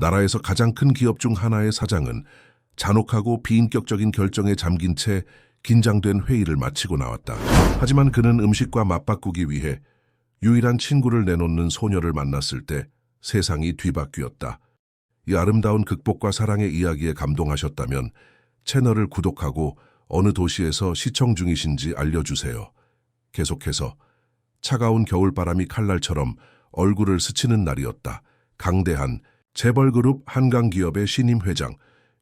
나라에서 가장 큰 기업 중 하나의 사장은 잔혹하고 비인격적인 결정에 잠긴 채 긴장된 회의를 마치고 나왔다. 하지만 그는 음식과 맞바꾸기 위해 유일한 친구를 내놓는 소녀를 만났을 때 세상이 뒤바뀌었다. 이 아름다운 극복과 사랑의 이야기에 감동하셨다면 채널을 구독하고 어느 도시에서 시청 중이신지 알려주세요. 계속해서 차가운 겨울바람이 칼날처럼 얼굴을 스치는 날이었다. 강대한 재벌그룹 한강기업의 신임 회장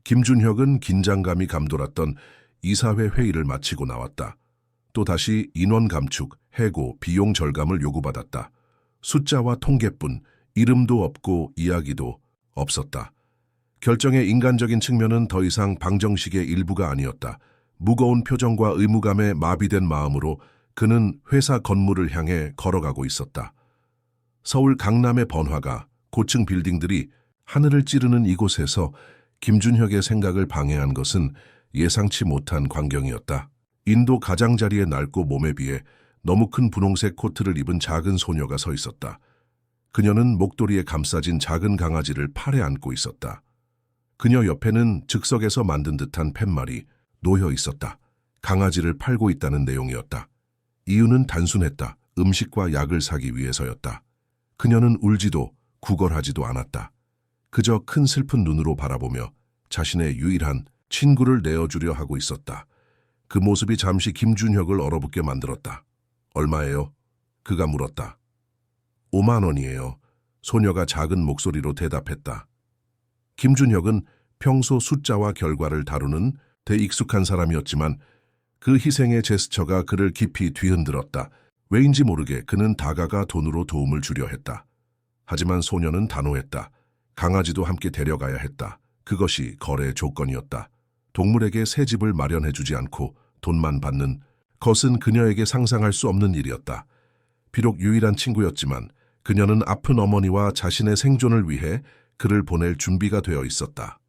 김준혁은 긴장감이 감돌았던 이사회 회의를 마치고 나왔다. 또다시 인원 감축, 해고, 비용 절감을 요구받았다. 숫자와 통계뿐 이름도 없고 이야기도 없었다. 결정의 인간적인 측면은 더 이상 방정식의 일부가 아니었다. 무거운 표정과 의무감에 마비된 마음으로 그는 회사 건물을 향해 걸어가고 있었다. 서울 강남의 번화가, 고층 빌딩들이 하늘을 찌르는 이곳에서 김준혁의 생각을 방해한 것은 예상치 못한 광경이었다. 인도 가장자리의 낡고 몸에 비해 너무 큰 분홍색 코트를 입은 작은 소녀가 서 있었다. 그녀는 목도리에 감싸진 작은 강아지를 팔에 안고 있었다. 그녀 옆에는 즉석에서 만든 듯한 팻말이 놓여 있었다. 강아지를 팔고 있다는 내용이었다. 이유는 단순했다. 음식과 약을 사기 위해서였다. 그녀는 울지도 구걸하지도 않았다. 그저 큰 슬픈 눈으로 바라보며 자신의 유일한 친구를 내어주려 하고 있었다. 그 모습이 잠시 김준혁을 얼어붙게 만들었다. 얼마예요? 그가 물었다. 5만 원이에요. 소녀가 작은 목소리로 대답했다. 김준혁은 평소 숫자와 결과를 다루는 대익숙한 사람이었지만 그 희생의 제스처가 그를 깊이 뒤흔들었다. 왜인지 모르게 그는 다가가 돈으로 도움을 주려 했다. 하지만 소녀는 단호했다. 강아지도 함께 데려가야 했다. 그것이 거래 조건이었다. 동물에게 새 집을 마련해주지 않고 돈만 받는 것은 그녀에게 상상할 수 없는 일이었다. 비록 유일한 친구였지만 그녀는 아픈 어머니와 자신의 생존을 위해 그를 보낼 준비가 되어 있었다.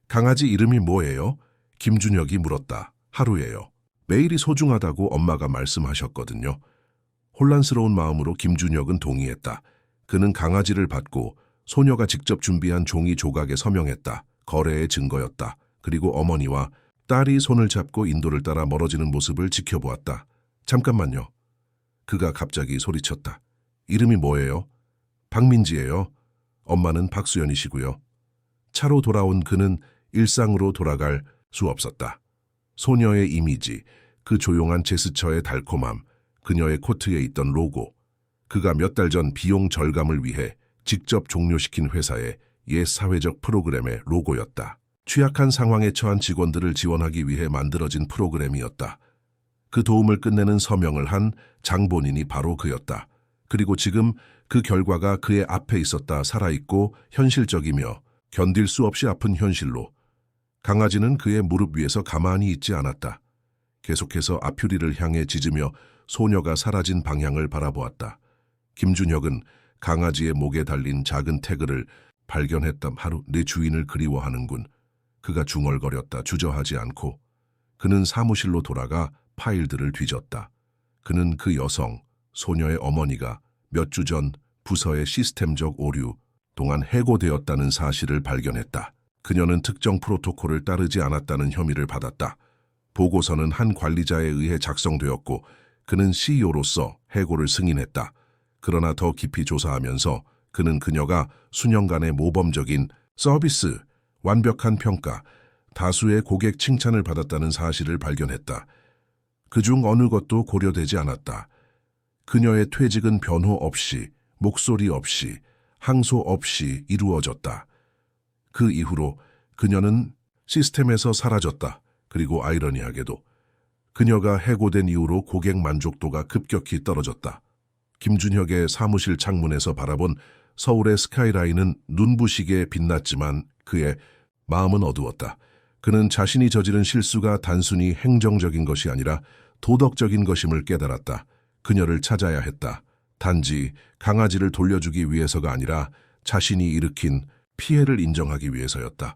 강아지 이름이 뭐예요? 김준혁이 물었다. 하루예요. 매일이 소중하다고 엄마가 말씀하셨거든요. 혼란스러운 마음으로 김준혁은 동의했다. 그는 강아지를 받고 소녀가 직접 준비한 종이 조각에 서명했다. 거래의 증거였다. 그리고 어머니와 딸이 손을 잡고 인도를 따라 멀어지는 모습을 지켜보았다. 잠깐만요. 그가 갑자기 소리쳤다. 이름이 뭐예요? 박민지예요. 엄마는 박수연이시고요. 차로 돌아온 그는 일상으로 돌아갈 수 없었다. 소녀의 이미지, 그 조용한 제스처의 달콤함, 그녀의 코트에 있던 로고, 그가 몇 달 전 비용 절감을 위해 직접 종료시킨 회사의 옛 사회적 프로그램의 로고였다. 취약한 상황에 처한 직원들을 지원하기 위해 만들어진 프로그램이었다. 그 도움을 끝내는 서명을 한 장본인이 바로 그였다. 그리고 지금 그 결과가 그의 앞에 있었다. 살아있고 현실적이며 견딜 수 없이 아픈 현실로. 강아지는 그의 무릎 위에서 가만히 있지 않았다. 계속해서 아퓨리를 향해 짖으며 소녀가 사라진 방향을 바라보았다. 김준혁은 강아지의 목에 달린 작은 태그를 발견했다. 하루 내 주인을 그리워하는군. 그가 중얼거렸다. 주저하지 않고. 그는 사무실로 돌아가 파일들을 뒤졌다. 그는 그 여성, 소녀의 어머니가 몇 주 전 부서의 시스템적 오류 동안 해고되었다는 사실을 발견했다. 그녀는 특정 프로토콜을 따르지 않았다는 혐의를 받았다. 보고서는 한 관리자에 의해 작성되었고 그는 CEO로서 해고를 승인했다. 그러나 더 깊이 조사하면서 그는 그녀가 수년간의 모범적인 서비스, 완벽한 평가, 다수의 고객 칭찬을 받았다는 사실을 발견했다. 그중 어느 것도 고려되지 않았다. 그녀의 퇴직은 변호 없이, 목소리 없이, 항소 없이 이루어졌다. 그 이후로 그녀는 시스템에서 사라졌다. 그리고 아이러니하게도 그녀가 해고된 이후로 고객 만족도가 급격히 떨어졌다. 김준혁의 사무실 창문에서 바라본 서울의 스카이라인은 눈부시게 빛났지만 그의 마음은 어두웠다. 그는 자신이 저지른 실수가 단순히 행정적인 것이 아니라 도덕적인 것임을 깨달았다. 그녀를 찾아야 했다. 단지 강아지를 돌려주기 위해서가 아니라 자신이 일으킨 피해를 인정하기 위해서였다.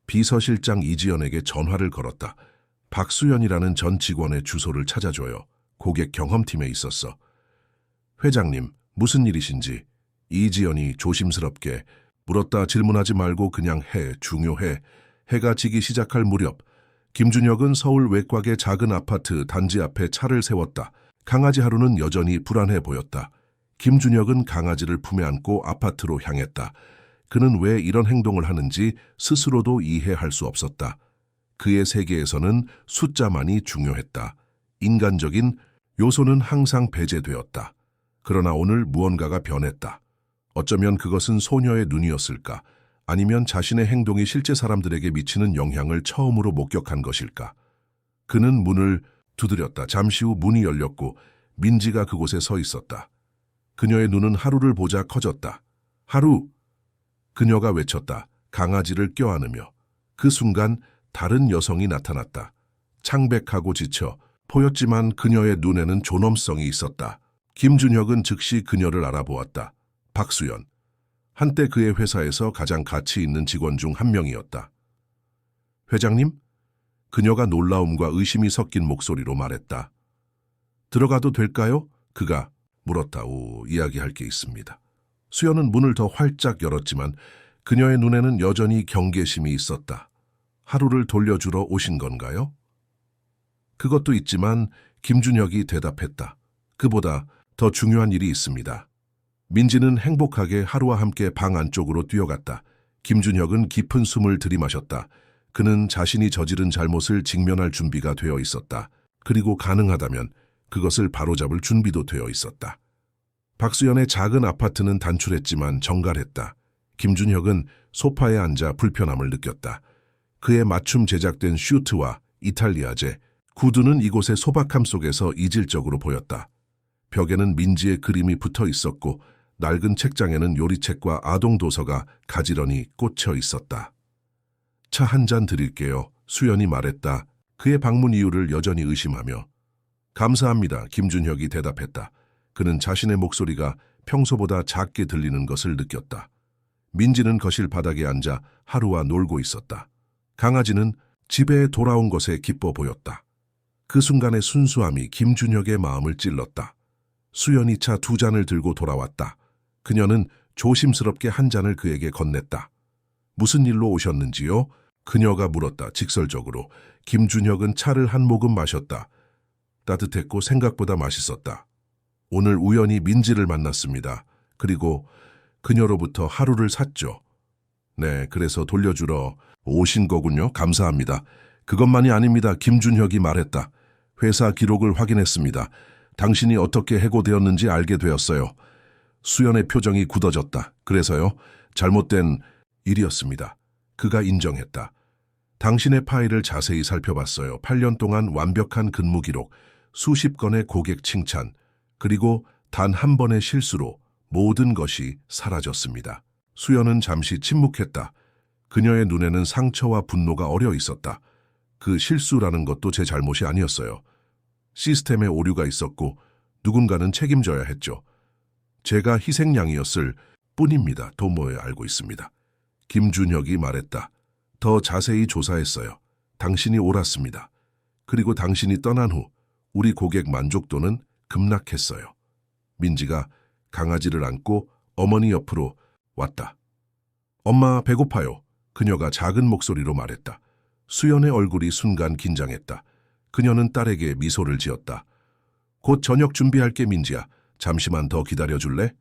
비서실장 이지연에게 전화를 걸었다. 박수연이라는 전 직원의 주소를 찾아줘요. 고객 경험팀에 있었어. 회장님, 무슨 일이신지? 이지연이 조심스럽게 물었다 질문하지 말고 그냥 해. 중요해. 해가 지기 시작할 무렵 김준혁은 서울 외곽의 작은 아파트 단지 앞에 차를 세웠다. 강아지 하루는 여전히 불안해 보였다. 김준혁은 강아지를 품에 안고 아파트로 향했다. 그는 왜 이런 행동을 하는지 스스로도 이해할 수 없었다. 그의 세계에서는 숫자만이 중요했다. 인간적인 요소는 항상 배제되었다. 그러나 오늘 무언가가 변했다. 어쩌면 그것은 소녀의 눈이었을까? 아니면 자신의 행동이 실제 사람들에게 미치는 영향을 처음으로 목격한 것일까? 그는 문을 두드렸다. 잠시 후 문이 열렸고 민지가 그곳에 서 있었다. 그녀의 눈은 하루를 보자 커졌다. 하루! 그녀가 외쳤다. 강아지를 껴안으며. 그 순간 다른 여성이 나타났다. 창백하고 지쳐 보였지만 그녀의 눈에는 존엄성이 있었다. 김준혁은 즉시 그녀를 알아보았다. 박수연. 한때 그의 회사에서 가장 가치 있는 직원 중 한 명이었다. 회장님? 그녀가 놀라움과 의심이 섞인 목소리로 말했다. 들어가도 될까요? 그가 물었다. 이야기할 게 있습니다. 수연은 문을 더 활짝 열었지만 그녀의 눈에는 여전히 경계심이 있었다. 하루를 돌려주러 오신 건가요? 그것도 있지만 김준혁이 대답했다. 그보다 더 중요한 일이 있습니다. 민지는 행복하게 하루와 함께 방 안쪽으로 뛰어갔다. 김준혁은 깊은 숨을 들이마셨다. 그는 자신이 저지른 잘못을 직면할 준비가 되어 있었다. 그리고 가능하다면 그것을 바로잡을 준비도 되어 있었다. 박수연의 작은 아파트는 단출했지만 정갈했다. 김준혁은 소파에 앉아 불편함을 느꼈다. 그의 맞춤 제작된 슈트와 이탈리아제, 구두는 이곳의 소박함 속에서 이질적으로 보였다. 벽에는 민지의 그림이 붙어 있었고 낡은 책장에는 요리책과 아동 도서가 가지런히 꽂혀 있었다. 차 한 잔 드릴게요. 수연이 말했다. 그의 방문 이유를 여전히 의심하며. 감사합니다. 김준혁이 대답했다. 그는 자신의 목소리가 평소보다 작게 들리는 것을 느꼈다. 민지는 거실 바닥에 앉아 하루와 놀고 있었다. 강아지는 집에 돌아온 것에 기뻐 보였다. 그 순간의 순수함이 김준혁의 마음을 찔렀다. 수연이 차 두 잔을 들고 돌아왔다. 그녀는 조심스럽게 한 잔을 그에게 건넸다. 무슨 일로 오셨는지요? 그녀가 물었다. 직설적으로. 김준혁은 차를 한 모금 마셨다. 따뜻했고 생각보다 맛있었다. 오늘 우연히 민지를 만났습니다. 그리고 그녀로부터 하루를 샀죠. 네, 그래서 돌려주러 오신 거군요. 감사합니다. 그것만이 아닙니다. 김준혁이 말했다. 회사 기록을 확인했습니다. 당신이 어떻게 해고되었는지 알게 되었어요. 수연의 표정이 굳어졌다. 그래서요? 잘못된 일이었습니다. 그가 인정했다. 당신의 파일을 자세히 살펴봤어요. 8년 동안 완벽한 근무 기록, 수십 건의 고객 칭찬, 그리고 단 한 번의 실수로 모든 것이 사라졌습니다. 수연은 잠시 침묵했다. 그녀의 눈에는 상처와 분노가 어려 있었다. 그 실수라는 것도 제 잘못이 아니었어요. 시스템에 오류가 있었고 누군가는 책임져야 했죠. 제가 희생양이었을 뿐입니다. 도모에 알고 있습니다. 김준혁이 말했다. 더 자세히 조사했어요. 당신이 옳았습니다. 그리고 당신이 떠난 후 우리 고객 만족도는 급락했어요. 민지가 강아지를 안고 어머니 옆으로 왔다. 엄마 배고파요. 그녀가 작은 목소리로 말했다. 수연의 얼굴이 순간 긴장했다. 그녀는 딸에게 미소를 지었다. 곧 저녁 준비할게 민지야. 잠시만 더 기다려줄래?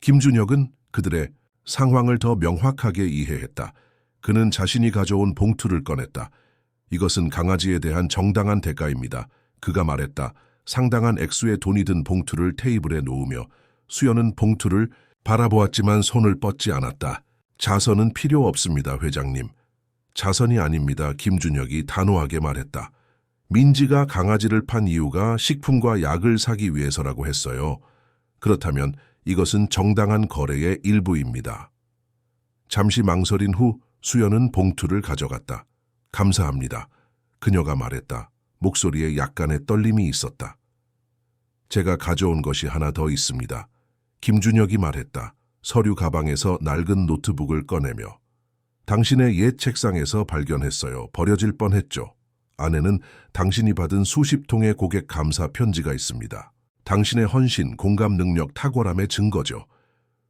김준혁은 그들의 상황을 더 명확하게 이해했다. 그는 자신이 가져온 봉투를 꺼냈다. 이것은 강아지에 대한 정당한 대가입니다. 그가 말했다. 상당한 액수의 돈이 든 봉투를 테이블에 놓으며 수연은 봉투를 바라보았지만 손을 뻗지 않았다. 자선은 필요 없습니다, 회장님. 자선이 아닙니다. 김준혁이 단호하게 말했다. 민지가 강아지를 판 이유가 식품과 약을 사기 위해서라고 했어요. 그렇다면 이것은 정당한 거래의 일부입니다. 잠시 망설인 후 수연은 봉투를 가져갔다. 감사합니다. 그녀가 말했다. 목소리에 약간의 떨림이 있었다. 제가 가져온 것이 하나 더 있습니다. 김준혁이 말했다. 서류 가방에서 낡은 노트북을 꺼내며. 당신의 옛 책상에서 발견했어요. 버려질 뻔했죠. 안에는 당신이 받은 수십 통의 고객 감사 편지가 있습니다. 당신의 헌신, 공감 능력, 탁월함의 증거죠.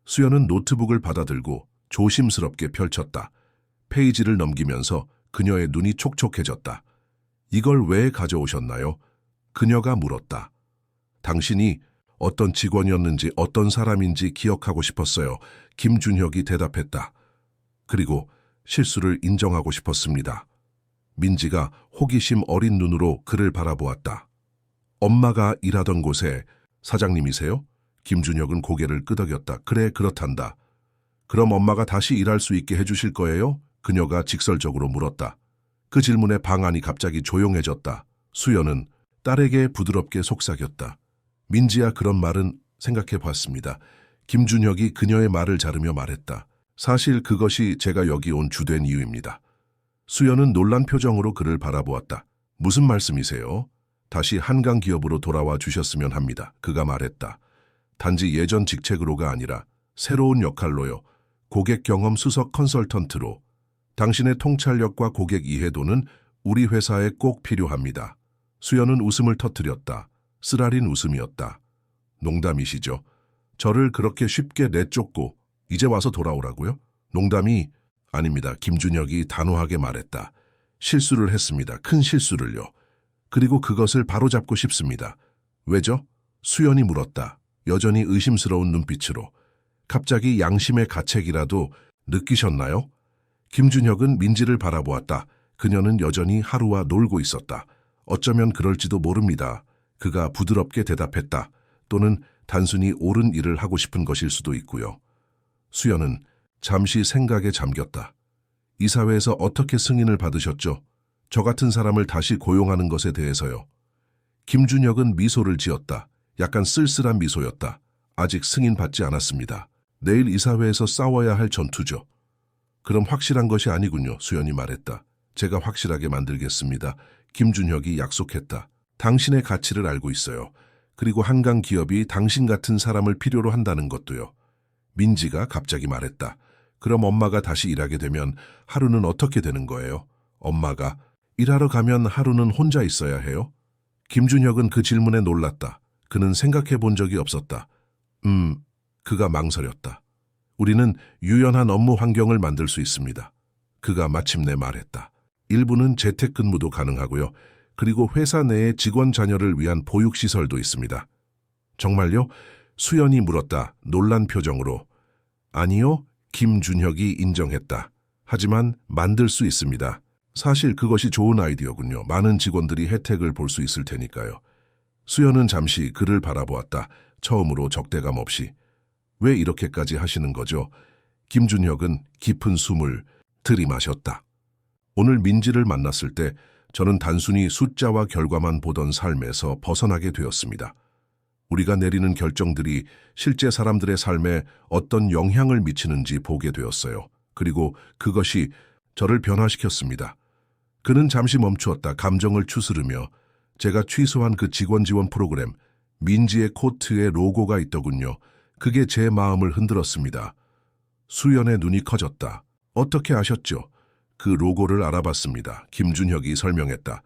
수연은 노트북을 받아들고 조심스럽게 펼쳤다. 페이지를 넘기면서 그녀의 눈이 촉촉해졌다. 이걸 왜 가져오셨나요? 그녀가 물었다. 당신이 어떤 직원이었는지 어떤 사람인지 기억하고 싶었어요. 김준혁이 대답했다. 그리고 실수를 인정하고 싶었습니다. 민지가 호기심 어린 눈으로 그를 바라보았다. 엄마가 일하던 곳에 사장님이세요? 김준혁은 고개를 끄덕였다. 그래, 그렇단다. 그럼 엄마가 다시 일할 수 있게 해주실 거예요? 그녀가 직설적으로 물었다. 그 질문에 방 안이 갑자기 조용해졌다. 수연은 딸에게 부드럽게 속삭였다. 민지야, 그런 말은 생각해 봤습니다. 김준혁이 그녀의 말을 자르며 말했다. 사실 그것이 제가 여기 온 주된 이유입니다. 수연은 놀란 표정으로 그를 바라보았다. 무슨 말씀이세요? 다시 한강 기업으로 돌아와 주셨으면 합니다. 그가 말했다. 단지 예전 직책으로가 아니라 새로운 역할로요. 고객 경험 수석 컨설턴트로. 당신의 통찰력과 고객 이해도는 우리 회사에 꼭 필요합니다. 수연은 웃음을 터뜨렸다. 쓰라린 웃음이었다. 농담이시죠? 저를 그렇게 쉽게 내쫓고 이제 와서 돌아오라고요? 농담이 아닙니다. 김준혁이 단호하게 말했다. 실수를 했습니다. 큰 실수를요. 그리고 그것을 바로잡고 싶습니다. 왜죠? 수연이 물었다. 여전히 의심스러운 눈빛으로. 갑자기 양심의 가책이라도 느끼셨나요? 김준혁은 민지를 바라보았다. 그녀는 여전히 하루와 놀고 있었다. 어쩌면 그럴지도 모릅니다. 그가 부드럽게 대답했다. 또는 단순히 옳은 일을 하고 싶은 것일 수도 있고요. 수연은 잠시 생각에 잠겼다. 이사회에서 어떻게 승인을 받으셨죠? 저 같은 사람을 다시 고용하는 것에 대해서요. 김준혁은 미소를 지었다. 약간 쓸쓸한 미소였다. 아직 승인받지 않았습니다. 내일 이사회에서 싸워야 할 전투죠. 그럼 확실한 것이 아니군요. 수연이 말했다. 제가 확실하게 만들겠습니다. 김준혁이 약속했다. 당신의 가치를 알고 있어요. 그리고 한강 기업이 당신 같은 사람을 필요로 한다는 것도요. 민지가 갑자기 말했다. 그럼 엄마가 다시 일하게 되면 하루는 어떻게 되는 거예요? 엄마가 일하러 가면 하루는 혼자 있어야 해요? 김준혁은 그 질문에 놀랐다. 그는 생각해 본 적이 없었다. 그가 망설였다. 우리는 유연한 업무 환경을 만들 수 있습니다. 그가 마침내 말했다. 일부는 재택근무도 가능하고요. 그리고 회사 내에 직원 자녀를 위한 보육시설도 있습니다. 정말요? 수연이 물었다. 놀란 표정으로. 아니요. 김준혁이 인정했다. 하지만 만들 수 있습니다. 사실 그것이 좋은 아이디어군요. 많은 직원들이 혜택을 볼 수 있을 테니까요. 수연은 잠시 그를 바라보았다. 처음으로 적대감 없이. 왜 이렇게까지 하시는 거죠? 김준혁은 깊은 숨을 들이마셨다. 오늘 민지를 만났을 때 저는 단순히 숫자와 결과만 보던 삶에서 벗어나게 되었습니다. 우리가 내리는 결정들이 실제 사람들의 삶에 어떤 영향을 미치는지 보게 되었어요. 그리고 그것이 저를 변화시켰습니다. 그는 잠시 멈추었다. 감정을 추스르며 제가 취소한 그 직원 지원 프로그램, 민지의 코트에 로고가 있더군요. 그게 제 마음을 흔들었습니다. 수연의 눈이 커졌다. 어떻게 아셨죠? 그 로고를 알아봤습니다. 김준혁이 설명했다.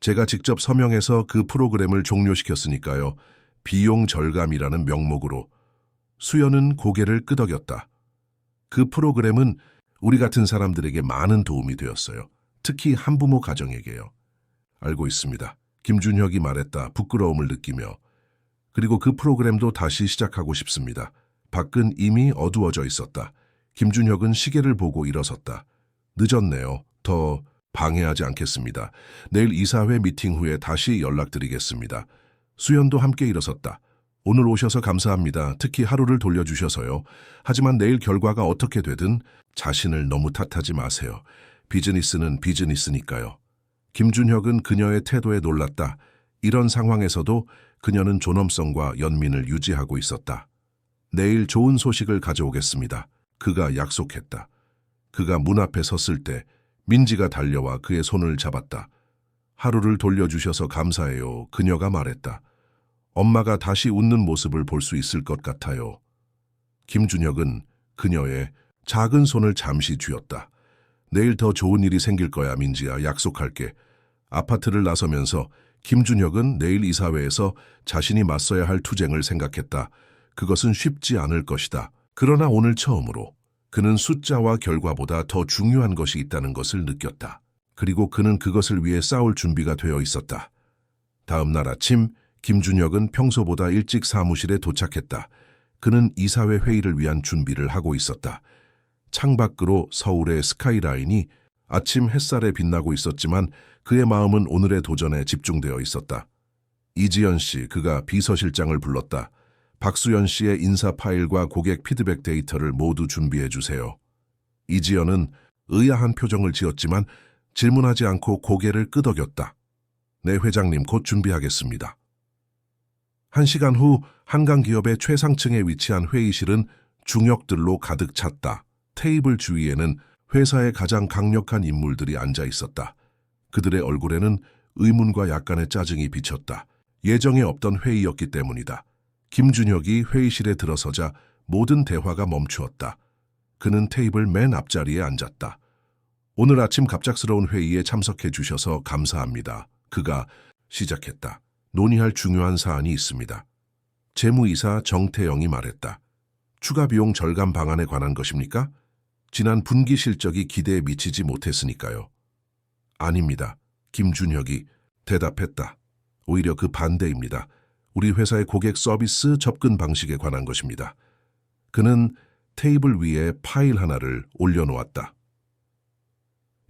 제가 직접 서명해서 그 프로그램을 종료시켰으니까요. 비용 절감이라는 명목으로. 수연은 고개를 끄덕였다. 그 프로그램은 우리 같은 사람들에게 많은 도움이 되었어요. 특히 한부모 가정에게요. 알고 있습니다. 김준혁이 말했다. 부끄러움을 느끼며. 그리고 그 프로그램도 다시 시작하고 싶습니다. 밖은 이미 어두워져 있었다. 김준혁은 시계를 보고 일어섰다. 늦었네요. 더 방해하지 않겠습니다. 내일 이사회 미팅 후에 다시 연락드리겠습니다. 수연도 함께 일어섰다. 오늘 오셔서 감사합니다. 특히 하루를 돌려주셔서요. 하지만 내일 결과가 어떻게 되든 자신을 너무 탓하지 마세요. 비즈니스는 비즈니스니까요. 김준혁은 그녀의 태도에 놀랐다. 이런 상황에서도 그녀는 존엄성과 연민을 유지하고 있었다. 내일 좋은 소식을 가져오겠습니다. 그가 약속했다. 그가 문 앞에 섰을 때 민지가 달려와 그의 손을 잡았다. 하루를 돌려주셔서 감사해요. 그녀가 말했다. 엄마가 다시 웃는 모습을 볼 수 있을 것 같아요. 김준혁은 그녀의 작은 손을 잠시 쥐었다. 내일 더 좋은 일이 생길 거야, 민지야. 약속할게. 아파트를 나서면서 김준혁은 내일 이사회에서 자신이 맞서야 할 투쟁을 생각했다. 그것은 쉽지 않을 것이다. 그러나 오늘 처음으로 그는 숫자와 결과보다 더 중요한 것이 있다는 것을 느꼈다. 그리고 그는 그것을 위해 싸울 준비가 되어 있었다. 다음 날 아침 김준혁은 평소보다 일찍 사무실에 도착했다. 그는 이사회 회의를 위한 준비를 하고 있었다. 창밖으로 서울의 스카이라인이 아침 햇살에 빛나고 있었지만 그의 마음은 오늘의 도전에 집중되어 있었다. 이지연 씨, 그가 비서실장을 불렀다. 박수연 씨의 인사 파일과 고객 피드백 데이터를 모두 준비해 주세요. 이지연은 의아한 표정을 지었지만 질문하지 않고 고개를 끄덕였다. 네, 회장님, 곧 준비하겠습니다. 1시간 후 한강기업의 최상층에 위치한 회의실은 중역들로 가득 찼다. 테이블 주위에는 회사의 가장 강력한 인물들이 앉아 있었다. 그들의 얼굴에는 의문과 약간의 짜증이 비쳤다. 예정에 없던 회의였기 때문이다. 김준혁이 회의실에 들어서자 모든 대화가 멈추었다. 그는 테이블 맨 앞자리에 앉았다. 오늘 아침 갑작스러운 회의에 참석해 주셔서 감사합니다. 그가 시작했다. 논의할 중요한 사안이 있습니다. 재무이사 정태영이 말했다. 추가 비용 절감 방안에 관한 것입니까? 지난 분기 실적이 기대에 미치지 못했으니까요. 아닙니다. 김준혁이 대답했다. 오히려 그 반대입니다. 우리 회사의 고객 서비스 접근 방식에 관한 것입니다. 그는 테이블 위에 파일 하나를 올려놓았다.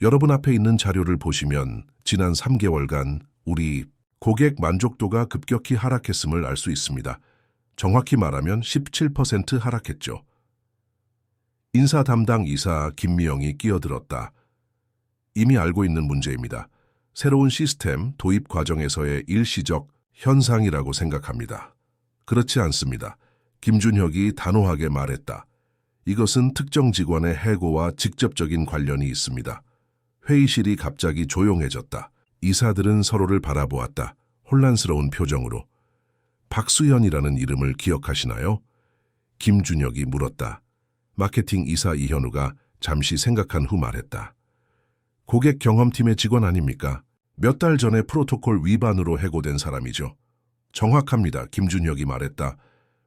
여러분 앞에 있는 자료를 보시면 지난 3개월간 우리 고객 만족도가 급격히 하락했음을 알 수 있습니다. 정확히 말하면 17% 하락했죠. 인사 담당 이사 김미영이 끼어들었다. 이미 알고 있는 문제입니다. 새로운 시스템 도입 과정에서의 일시적 현상이라고 생각합니다. 그렇지 않습니다. 김준혁이 단호하게 말했다. 이것은 특정 직원의 해고와 직접적인 관련이 있습니다. 회의실이 갑자기 조용해졌다. 이사들은 서로를 바라보았다. 혼란스러운 표정으로. 박수현이라는 이름을 기억하시나요? 김준혁이 물었다. 마케팅 이사 이현우가 잠시 생각한 후 말했다. 고객 경험팀의 직원 아닙니까? 몇 달 전에 프로토콜 위반으로 해고된 사람이죠. 정확합니다. 김준혁이 말했다.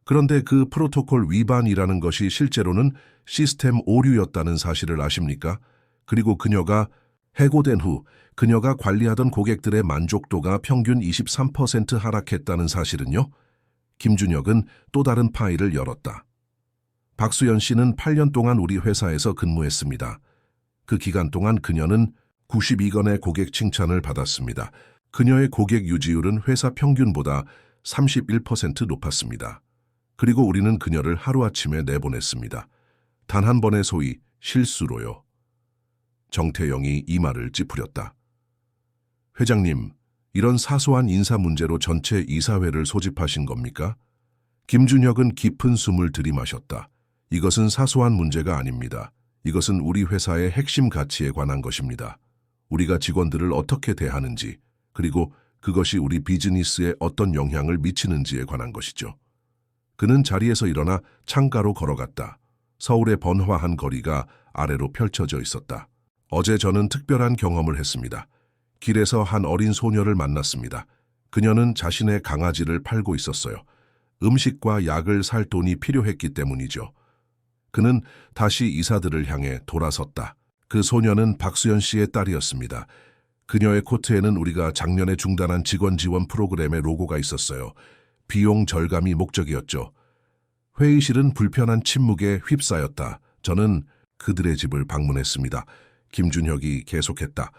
그런데 그 프로토콜 위반이라는 것이 실제로는 시스템 오류였다는 사실을 아십니까? 그리고 그녀가 해고된 후 그녀가 관리하던 고객들의 만족도가 평균 23% 하락했다는 사실은요? 김준혁은 또 다른 파일을 열었다. 박수연 씨는 8년 동안 우리 회사에서 근무했습니다. 그 기간 동안 그녀는 92건의 고객 칭찬을 받았습니다. 그녀의 고객 유지율은 회사 평균보다 31% 높았습니다. 그리고 우리는 그녀를 하루아침에 내보냈습니다. 단 한 번의 소위 실수로요. 정태영이 이 말을 찌푸렸다. 회장님, 이런 사소한 인사 문제로 전체 이사회를 소집하신 겁니까? 김준혁은 깊은 숨을 들이마셨다. 이것은 사소한 문제가 아닙니다. 이것은 우리 회사의 핵심 가치에 관한 것입니다. 우리가 직원들을 어떻게 대하는지, 그리고 그것이 우리 비즈니스에 어떤 영향을 미치는지에 관한 것이죠. 그는 자리에서 일어나 창가로 걸어갔다. 서울의 번화한 거리가 아래로 펼쳐져 있었다. 어제 저는 특별한 경험을 했습니다. 길에서 한 어린 소녀를 만났습니다. 그녀는 자신의 강아지를 팔고 있었어요. 음식과 약을 살 돈이 필요했기 때문이죠. 그는 다시 이사들을 향해 돌아섰다. 그 소녀는 박수연 씨의 딸이었습니다. 그녀의 코트에는 우리가 작년에 중단한 직원 지원 프로그램의 로고가 있었어요. 비용 절감이 목적이었죠. 회의실은 불편한 침묵에 휩싸였다. 저는 그들의 집을 방문했습니다. 김준혁이 계속했다.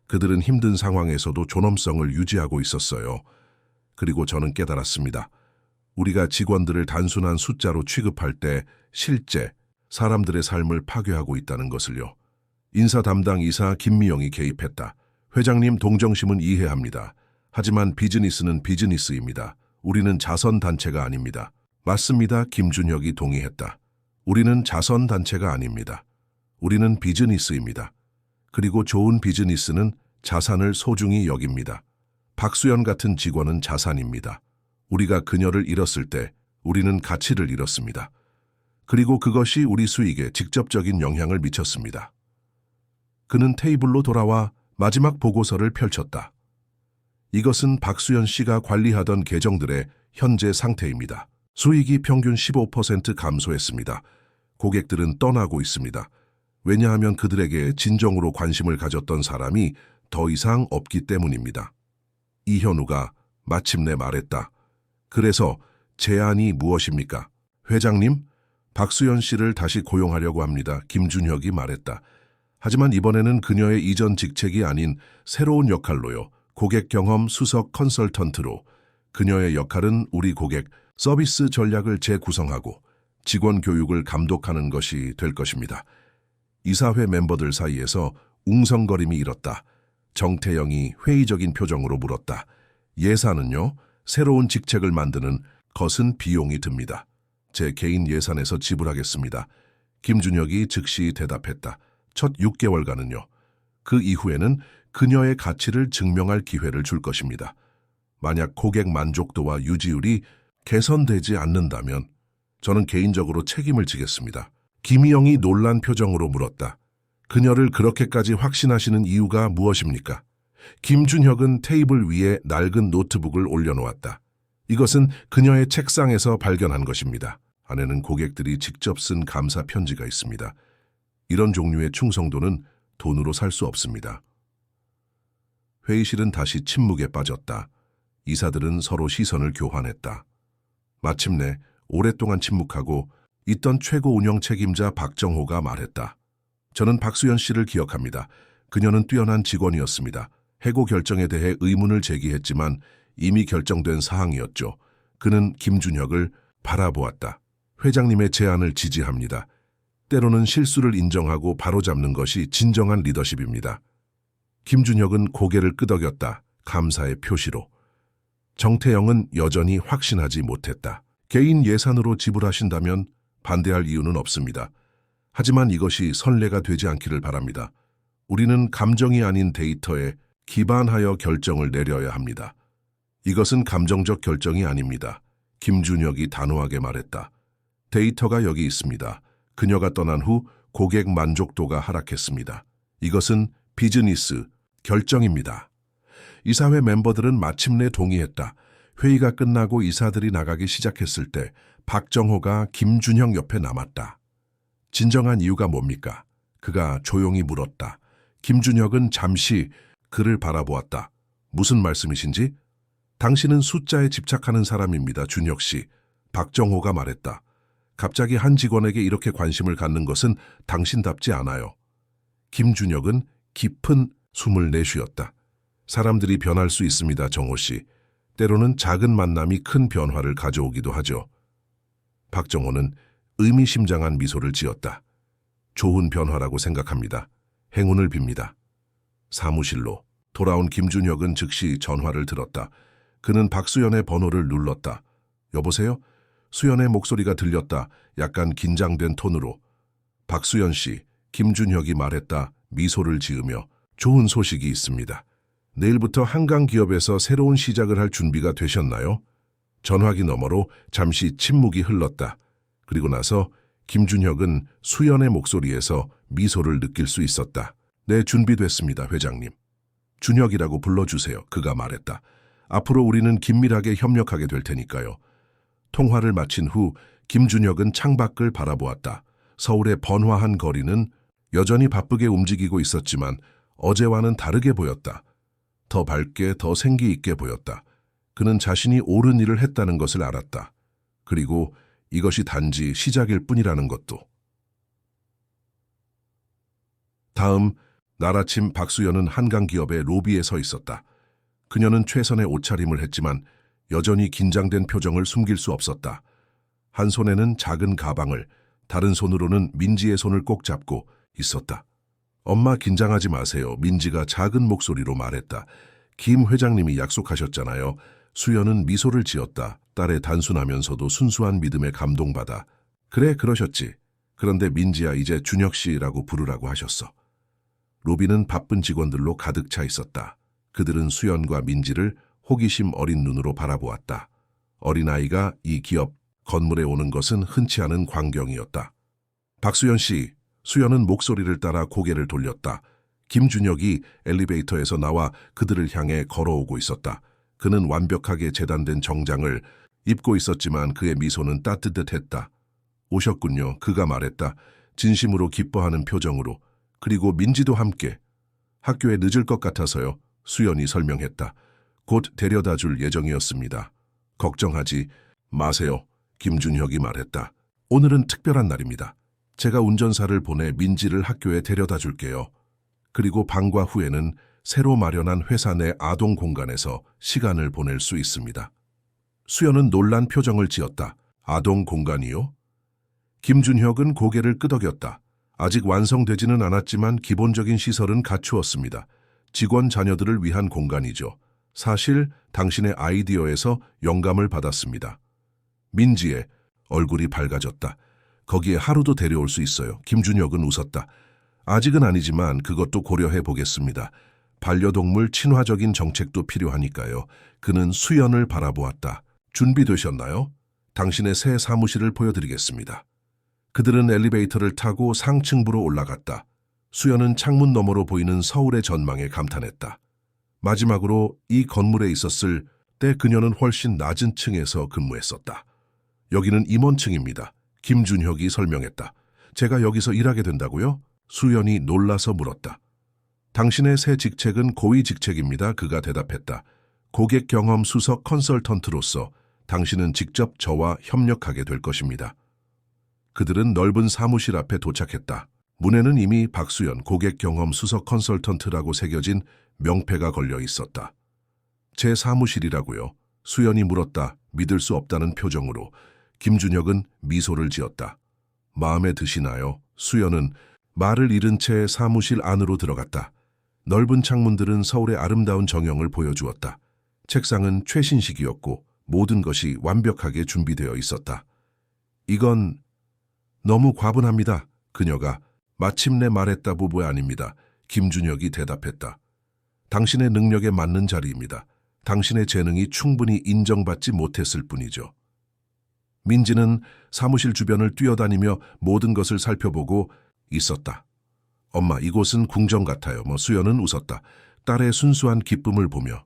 그들은 힘든 상황에서도 존엄성을 유지하고 있었어요. 그리고 저는 깨달았습니다. 우리가 직원들을 단순한 숫자로 취급할 때 실제 사람들의 삶을 파괴하고 있다는 것을요. 인사 담당 이사 김미영이 개입했다. 회장님, 동정심은 이해합니다. 하지만 비즈니스는 비즈니스입니다. 우리는 자선단체가 아닙니다. 맞습니다. 김준혁이 동의했다. 우리는 자선단체가 아닙니다. 우리는 비즈니스입니다. 그리고 좋은 비즈니스는 자산을 소중히 여깁니다. 박수연 같은 직원은 자산입니다. 우리가 그녀를 잃었을 때 우리는 가치를 잃었습니다. 그리고 그것이 우리 수익에 직접적인 영향을 미쳤습니다. 그는 테이블로 돌아와 마지막 보고서를 펼쳤다. 이것은 박수연 씨가 관리하던 계정들의 현재 상태입니다. 수익이 평균 15% 감소했습니다. 고객들은 떠나고 있습니다. 왜냐하면 그들에게 진정으로 관심을 가졌던 사람이 더 이상 없기 때문입니다. 이현우가 마침내 말했다. 그래서 제안이 무엇입니까? 회장님, 박수연 씨를 다시 고용하려고 합니다. 김준혁이 말했다. 하지만 이번에는 그녀의 이전 직책이 아닌 새로운 역할로요. 고객 경험 수석 컨설턴트로. 그녀의 역할은 우리 고객 서비스 전략을 재구성하고 직원 교육을 감독하는 것이 될 것입니다. 이사회 멤버들 사이에서 웅성거림이 일었다. 정태영이 회의적인 표정으로 물었다. 예산은요? 새로운 직책을 만드는 것은 비용이 듭니다. 제 개인 예산에서 지불하겠습니다. 김준혁이 즉시 대답했다. 첫 6개월간은요. 그 이후에는 그녀의 가치를 증명할 기회를 줄 것입니다. 만약 고객 만족도와 유지율이 개선되지 않는다면 저는 개인적으로 책임을 지겠습니다. 김희영이 놀란 표정으로 물었다. 그녀를 그렇게까지 확신하시는 이유가 무엇입니까? 김준혁은 테이블 위에 낡은 노트북을 올려놓았다. 이것은 그녀의 책상에서 발견한 것입니다. 안에는 고객들이 직접 쓴 감사 편지가 있습니다. 이런 종류의 충성도는 돈으로 살 수 없습니다. 회의실은 다시 침묵에 빠졌다. 이사들은 서로 시선을 교환했다. 마침내 오랫동안 침묵하고 있던 최고 운영 책임자 박정호가 말했다. 저는 박수연 씨를 기억합니다. 그녀는 뛰어난 직원이었습니다. 해고 결정에 대해 의문을 제기했지만 이미 결정된 사항이었죠. 그는 김준혁을 바라보았다. 회장님의 제안을 지지합니다. 때로는 실수를 인정하고 바로잡는 것이 진정한 리더십입니다. 김준혁은 고개를 끄덕였다. 감사의 표시로. 정태영은 여전히 확신하지 못했다. 개인 예산으로 지불하신다면 반대할 이유는 없습니다. 하지만 이것이 선례가 되지 않기를 바랍니다. 우리는 감정이 아닌 데이터에 기반하여 결정을 내려야 합니다. 이것은 감정적 결정이 아닙니다. 김준혁이 단호하게 말했다. 데이터가 여기 있습니다. 그녀가 떠난 후 고객 만족도가 하락했습니다. 이것은 비즈니스 결정입니다. 이사회 멤버들은 마침내 동의했다. 회의가 끝나고 이사들이 나가기 시작했을 때 박정호가 김준혁 옆에 남았다. 진정한 이유가 뭡니까? 그가 조용히 물었다. 김준혁은 잠시 그를 바라보았다. 무슨 말씀이신지? 당신은 숫자에 집착하는 사람입니다, 준혁 씨. 박정호가 말했다. 갑자기 한 직원에게 이렇게 관심을 갖는 것은 당신답지 않아요. 김준혁은 깊은 숨을 내쉬었다. 사람들이 변할 수 있습니다, 정호 씨. 때로는 작은 만남이 큰 변화를 가져오기도 하죠. 박정호는 의미심장한 미소를 지었다. 좋은 변화라고 생각합니다. 행운을 빕니다. 사무실로 돌아온 김준혁은 즉시 전화를 들었다. 그는 박수연의 번호를 눌렀다. 여보세요? 수연의 목소리가 들렸다. 약간 긴장된 톤으로. 박수연 씨, 김준혁이 말했다. 미소를 지으며 좋은 소식이 있습니다. 내일부터 한강기업에서 새로운 시작을 할 준비가 되셨나요? 전화기 너머로 잠시 침묵이 흘렀다. 그리고 나서 김준혁은 수연의 목소리에서 미소를 느낄 수 있었다. 네, 준비됐습니다, 회장님. 준혁이라고 불러주세요. 그가 말했다. 앞으로 우리는 긴밀하게 협력하게 될 테니까요. 통화를 마친 후 김준혁은 창밖을 바라보았다. 서울의 번화한 거리는 여전히 바쁘게 움직이고 있었지만 어제와는 다르게 보였다. 더 밝게, 더 생기 있게 보였다. 그는 자신이 옳은 일을 했다는 것을 알았다. 그리고 이것이 단지 시작일 뿐이라는 것도. 다음 날 아침 박수연은 한강기업의 로비에 서 있었다. 그녀는 최선의 옷차림을 했지만 여전히 긴장된 표정을 숨길 수 없었다. 한 손에는 작은 가방을, 다른 손으로는 민지의 손을 꼭 잡고 있었다. 엄마 긴장하지 마세요. 민지가 작은 목소리로 말했다. 김 회장님이 약속하셨잖아요. 수연은 미소를 지었다. 딸의 단순하면서도 순수한 믿음에 감동받아. 그래, 그러셨지. 그런데 민지야, 이제 준혁 씨라고 부르라고 하셨어. 로비는 바쁜 직원들로 가득 차 있었다. 그들은 수연과 민지를 호기심 어린 눈으로 바라보았다. 어린아이가 이 기업 건물에 오는 것은 흔치 않은 광경이었다. 박수연 씨, 수연은 목소리를 따라 고개를 돌렸다. 김준혁이 엘리베이터에서 나와 그들을 향해 걸어오고 있었다. 그는 완벽하게 재단된 정장을 입고 있었지만 그의 미소는 따뜻했다. 오셨군요. 그가 말했다. 진심으로 기뻐하는 표정으로. 그리고 민지도 함께. 학교에 늦을 것 같아서요. 수연이 설명했다. 곧 데려다 줄 예정이었습니다. 걱정하지 마세요. 김준혁이 말했다. 오늘은 특별한 날입니다. 제가 운전사를 보내 민지를 학교에 데려다 줄게요. 그리고 방과 후에는 새로 마련한 회사 내 아동 공간에서 시간을 보낼 수 있습니다. 수연은 놀란 표정을 지었다. 아동 공간이요? 김준혁은 고개를 끄덕였다. 아직 완성되지는 않았지만 기본적인 시설은 갖추었습니다. 직원 자녀들을 위한 공간이죠. 사실 당신의 아이디어에서 영감을 받았습니다. 민지의 얼굴이 밝아졌다. 거기에 하루도 데려올 수 있어요. 김준혁은 웃었다. 아직은 아니지만 그것도 고려해 보겠습니다. 반려동물 친화적인 정책도 필요하니까요. 그는 수연을 바라보았다. 준비되셨나요? 당신의 새 사무실을 보여드리겠습니다. 그들은 엘리베이터를 타고 상층부로 올라갔다. 수연은 창문 너머로 보이는 서울의 전망에 감탄했다. 마지막으로 이 건물에 있었을 때 그녀는 훨씬 낮은 층에서 근무했었다. 여기는 임원층입니다. 김준혁이 설명했다. 제가 여기서 일하게 된다고요? 수연이 놀라서 물었다. 당신의 새 직책은 고위 직책입니다. 그가 대답했다. 고객 경험 수석 컨설턴트로서 당신은 직접 저와 협력하게 될 것입니다. 그들은 넓은 사무실 앞에 도착했다. 문에는 이미 박수연 고객 경험 수석 컨설턴트라고 새겨진 명패가 걸려 있었다. 제 사무실이라고요? 수연이 물었다. 믿을 수 없다는 표정으로. 김준혁은 미소를 지었다. 마음에 드시나요? 수연은 말을 잃은 채 사무실 안으로 들어갔다. 넓은 창문들은 서울의 아름다운 정형을 보여주었다. 책상은 최신식이었고 모든 것이 완벽하게 준비되어 있었다. 이건 너무 과분합니다. 그녀가 마침내 말했다. 부부 아닙니다. 김준혁이 대답했다. 당신의 능력에 맞는 자리입니다. 당신의 재능이 충분히 인정받지 못했을 뿐이죠. 민지는 사무실 주변을 뛰어다니며 모든 것을 살펴보고 있었다. 엄마, 이곳은 궁정 같아요. 수연은 웃었다. 딸의 순수한 기쁨을 보며.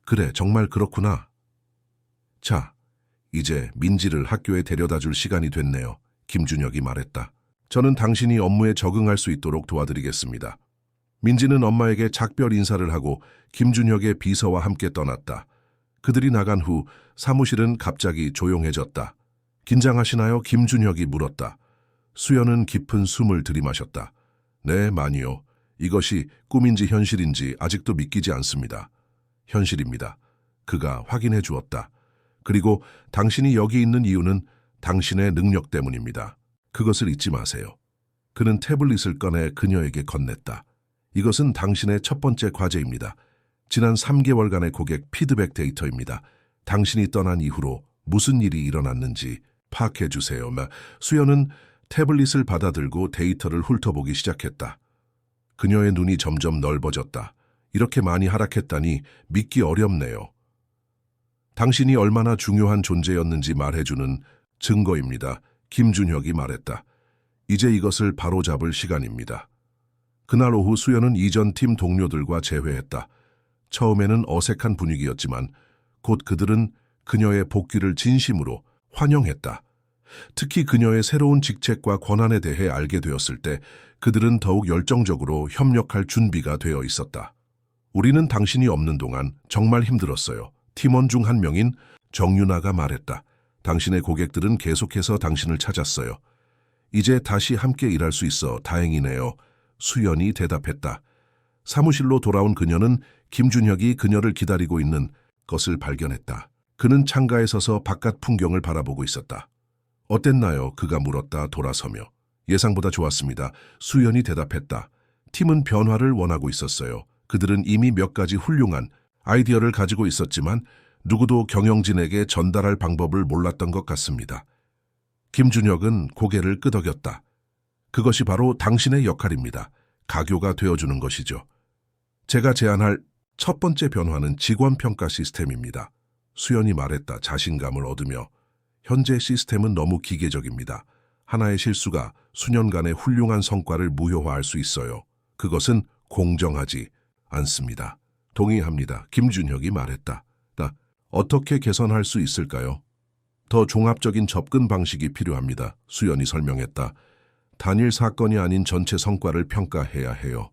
그래, 정말 그렇구나. 자, 이제 민지를 학교에 데려다 줄 시간이 됐네요. 김준혁이 말했다. 저는 당신이 업무에 적응할 수 있도록 도와드리겠습니다. 민지는 엄마에게 작별 인사를 하고 김준혁의 비서와 함께 떠났다. 그들이 나간 후 사무실은 갑자기 조용해졌다. 긴장하시나요? 김준혁이 물었다. 수연은 깊은 숨을 들이마셨다. 네, 많이요. 이것이 꿈인지 현실인지 아직도 믿기지 않습니다. 현실입니다. 그가 확인해 주었다. 그리고 당신이 여기 있는 이유는 당신의 능력 때문입니다. 그것을 잊지 마세요. 그는 태블릿을 꺼내 그녀에게 건넸다. 이것은 당신의 첫 번째 과제입니다. 지난 3개월간의 고객 피드백 데이터입니다. 당신이 떠난 이후로 무슨 일이 일어났는지 파악해 주세요. 수연은 태블릿을 받아들고 데이터를 훑어보기 시작했다. 그녀의 눈이 점점 넓어졌다. 이렇게 많이 하락했다니 믿기 어렵네요. 당신이 얼마나 중요한 존재였는지 말해주는 증거입니다. 김준혁이 말했다. 이제 이것을 바로잡을 시간입니다. 그날 오후 수연은 이전 팀 동료들과 재회했다. 처음에는 어색한 분위기였지만 곧 그들은 그녀의 복귀를 진심으로 환영했다. 특히 그녀의 새로운 직책과 권한에 대해 알게 되었을 때 그들은 더욱 열정적으로 협력할 준비가 되어 있었다. 우리는 당신이 없는 동안 정말 힘들었어요. 팀원 중 한 명인 정윤아가 말했다. 당신의 고객들은 계속해서 당신을 찾았어요. 이제 다시 함께 일할 수 있어 다행이네요. 수연이 대답했다. 사무실로 돌아온 그녀는 김준혁이 그녀를 기다리고 있는 것을 발견했다. 그는 창가에 서서 바깥 풍경을 바라보고 있었다. 어땠나요? 그가 물었다. 돌아서며. 예상보다 좋았습니다. 수연이 대답했다. 팀은 변화를 원하고 있었어요. 그들은 이미 몇 가지 훌륭한 아이디어를 가지고 있었지만 누구도 경영진에게 전달할 방법을 몰랐던 것 같습니다. 김준혁은 고개를 끄덕였다. 그것이 바로 당신의 역할입니다. 가교가 되어주는 것이죠. 제가 제안할 첫 번째 변화는 직원평가 시스템입니다. 수연이 말했다. 자신감을 얻으며. 현재 시스템은 너무 기계적입니다. 하나의 실수가 수년간의 훌륭한 성과를 무효화할 수 있어요. 그것은 공정하지 않습니다. 동의합니다. 김준혁이 말했다. 어떻게 개선할 수 있을까요? 더 종합적인 접근 방식이 필요합니다. 수연이 설명했다. 단일 사건이 아닌 전체 성과를 평가해야 해요.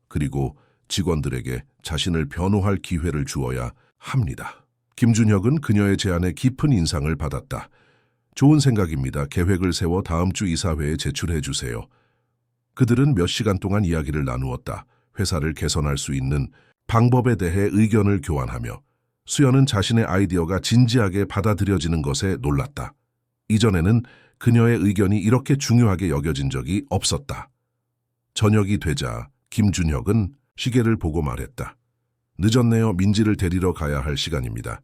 그리고 직원들에게 자신을 변호할 기회를 주어야 합니다. 김준혁은 그녀의 제안에 깊은 인상을 받았다. 좋은 생각입니다. 계획을 세워 다음 주 이사회에 제출해 주세요. 그들은 몇 시간 동안 이야기를 나누었다. 회사를 개선할 수 있는 방법에 대해 의견을 교환하며 수연은 자신의 아이디어가 진지하게 받아들여지는 것에 놀랐다. 이전에는 그녀의 의견이 이렇게 중요하게 여겨진 적이 없었다. 저녁이 되자 김준혁은 시계를 보고 말했다. 늦었네요. 민지를 데리러 가야 할 시간입니다.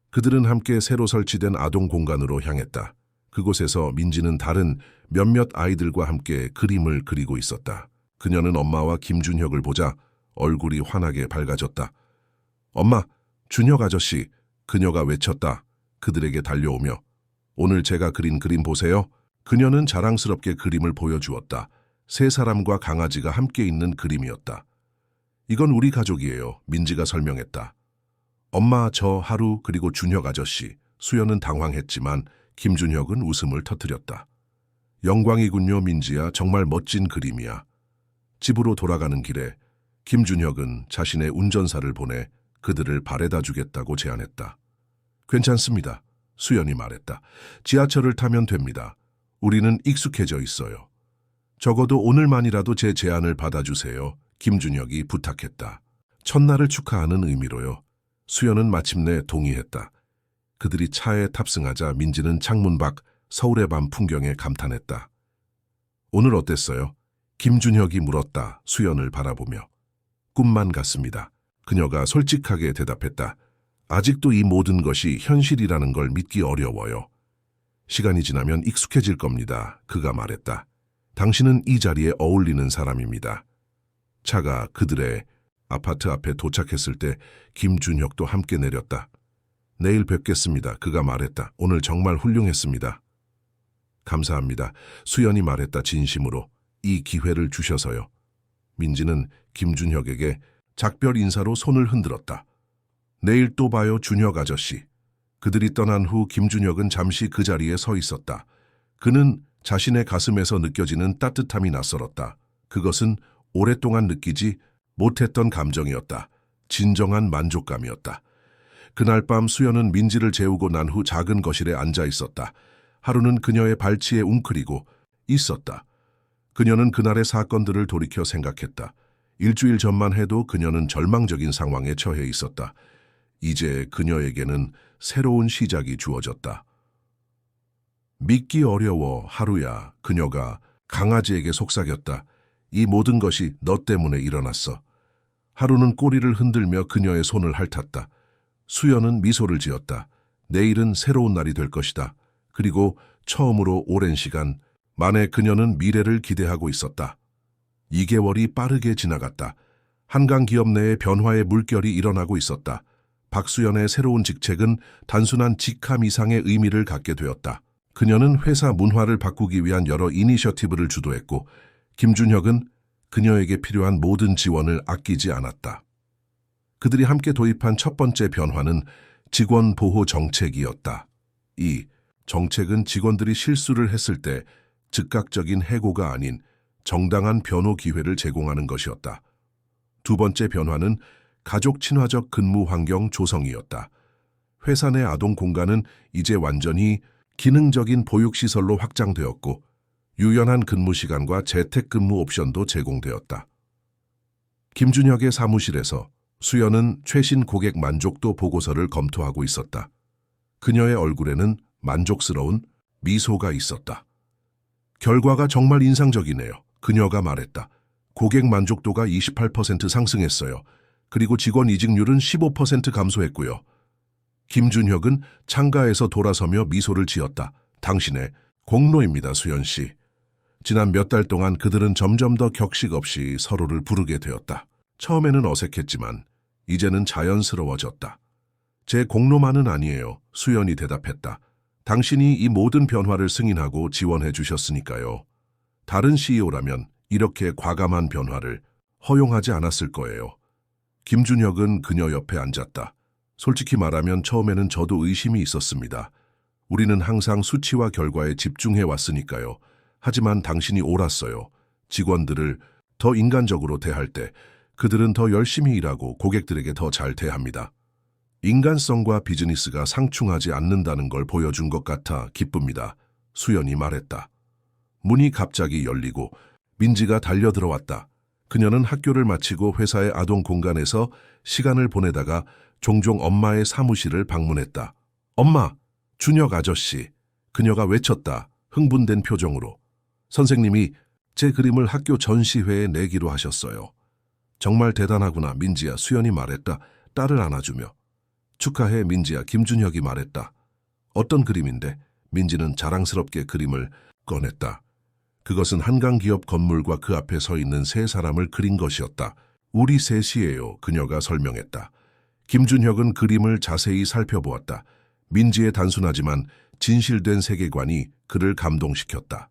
그들은 함께 새로 설치된 아동 공간으로 향했다. 그곳에서 민지는 다른 몇몇 아이들과 함께 그림을 그리고 있었다. 그녀는 엄마와 김준혁을 보자 얼굴이 환하게 밝아졌다. 엄마, 준혁 아저씨, 그녀가 외쳤다. 그들에게 달려오며 오늘 제가 그린 그림 보세요. 그녀는 자랑스럽게 그림을 보여주었다. 세 사람과 강아지가 함께 있는 그림이었다. 이건 우리 가족이에요. 민지가 설명했다. 엄마, 저, 하루, 그리고 준혁 아저씨. 수연은 당황했지만 김준혁은 웃음을 터뜨렸다. 영광이군요, 민지야. 정말 멋진 그림이야. 집으로 돌아가는 길에 김준혁은 자신의 운전사를 보내 그들을 바래다 주겠다고 제안했다. 괜찮습니다. 수연이 말했다. 지하철을 타면 됩니다. 우리는 익숙해져 있어요. 적어도 오늘만이라도 제 제안을 받아주세요. 김준혁이 부탁했다. 첫날을 축하하는 의미로요. 수연은 마침내 동의했다. 그들이 차에 탑승하자 민지는 창문 밖 서울의 밤 풍경에 감탄했다. 오늘 어땠어요? 김준혁이 물었다. 수연을 바라보며. 꿈만 같습니다. 그녀가 솔직하게 대답했다. 아직도 이 모든 것이 현실이라는 걸 믿기 어려워요. 시간이 지나면 익숙해질 겁니다. 그가 말했다. 당신은 이 자리에 어울리는 사람입니다. 차가 그들의 아파트 앞에 도착했을 때 김준혁도 함께 내렸다. 내일 뵙겠습니다. 그가 말했다. 오늘 정말 훌륭했습니다. 감사합니다. 수연이 말했다. 진심으로. 이 기회를 주셔서요. 민지는 김준혁에게 작별 인사로 손을 흔들었다. 내일 또 봐요, 준혁 아저씨. 그들이 떠난 후 김준혁은 잠시 그 자리에 서 있었다. 그는 자신의 가슴에서 느껴지는 따뜻함이 낯설었다. 그것은 오랫동안 느끼지 못했던 감정이었다. 진정한 만족감이었다. 그날 밤 수연은 민지를 재우고 난 후 작은 거실에 앉아 있었다. 하루는 그녀의 발치에 웅크리고 있었다. 그녀는 그날의 사건들을 돌이켜 생각했다. 일주일 전만 해도 그녀는 절망적인 상황에 처해 있었다. 이제 그녀에게는 새로운 시작이 주어졌다. 믿기 어려워, 하루야. 그녀가 강아지에게 속삭였다. 이 모든 것이 너 때문에 일어났어. 하루는 꼬리를 흔들며 그녀의 손을 핥았다. 수연은 미소를 지었다. 내일은 새로운 날이 될 것이다. 그리고 처음으로 오랜 시간 만에 그녀는 미래를 기대하고 있었다. 2개월이 빠르게 지나갔다. 한강 기업 내의 변화의 물결이 일어나고 있었다. 박수연의 새로운 직책은 단순한 직함 이상의 의미를 갖게 되었다. 그녀는 회사 문화를 바꾸기 위한 여러 이니셔티브를 주도했고 김준혁은 그녀에게 필요한 모든 지원을 아끼지 않았다. 그들이 함께 도입한 첫 번째 변화는 직원 보호 정책이었다. 이 정책은 직원들이 실수를 했을 때 즉각적인 해고가 아닌 정당한 변호 기회를 제공하는 것이었다. 두 번째 변화는 가족 친화적 근무 환경 조성이었다. 회사 내 아동 공간은 이제 완전히 기능적인 보육시설로 확장되었고 유연한 근무 시간과 재택근무 옵션도 제공되었다. 김준혁의 사무실에서 수연은 최신 고객 만족도 보고서를 검토하고 있었다. 그녀의 얼굴에는 만족스러운 미소가 있었다. 결과가 정말 인상적이네요. 그녀가 말했다. 고객 만족도가 28% 상승했어요. 그리고 직원 이직률은 15% 감소했고요. 김준혁은 창가에서 돌아서며 미소를 지었다. 당신의 공로입니다, 수연 씨. 지난 몇 달 동안 그들은 점점 더 격식 없이 서로를 부르게 되었다. 처음에는 어색했지만 이제는 자연스러워졌다. 제 공로만은 아니에요. 수연이 대답했다. 당신이 이 모든 변화를 승인하고 지원해 주셨으니까요. 다른 CEO라면 이렇게 과감한 변화를 허용하지 않았을 거예요. 김준혁은 그녀 옆에 앉았다. 솔직히 말하면 처음에는 저도 의심이 있었습니다. 우리는 항상 수치와 결과에 집중해 왔으니까요. 하지만 당신이 옳았어요. 직원들을 더 인간적으로 대할 때 그들은 더 열심히 일하고 고객들에게 더 잘 대합니다. 인간성과 비즈니스가 상충하지 않는다는 걸 보여준 것 같아 기쁩니다. 수연이 말했다. 문이 갑자기 열리고 민지가 달려들어왔다. 그녀는 학교를 마치고 회사의 아동 공간에서 시간을 보내다가 종종 엄마의 사무실을 방문했다. 엄마, 준혁 아저씨. 그녀가 외쳤다. 흥분된 표정으로. 선생님이 제 그림을 학교 전시회에 내기로 하셨어요. 정말 대단하구나, 민지야. 수연이 말했다. 딸을 안아주며. 축하해, 민지야. 김준혁이 말했다. 어떤 그림인데? 민지는 자랑스럽게 그림을 꺼냈다. 그것은 한강기업 건물과 그 앞에 서 있는 세 사람을 그린 것이었다. 우리 셋이에요. 그녀가 설명했다. 김준혁은 그림을 자세히 살펴보았다. 민지의 단순하지만 진실된 세계관이 그를 감동시켰다.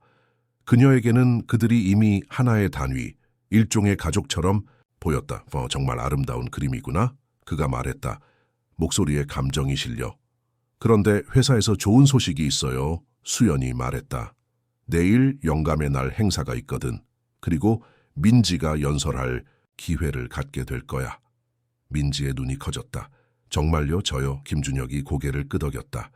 그녀에게는 그들이 이미 하나의 단위, 일종의 가족처럼 보였다. 정말 아름다운 그림이구나. 그가 말했다. 목소리에 감정이 실려. 그런데 회사에서 좋은 소식이 있어요. 수연이 말했다. 내일 영감의 날 행사가 있거든. 그리고 민지가 연설할 기회를 갖게 될 거야. 민지의 눈이 커졌다. 정말요? 저요? 김준혁이 고개를 끄덕였다.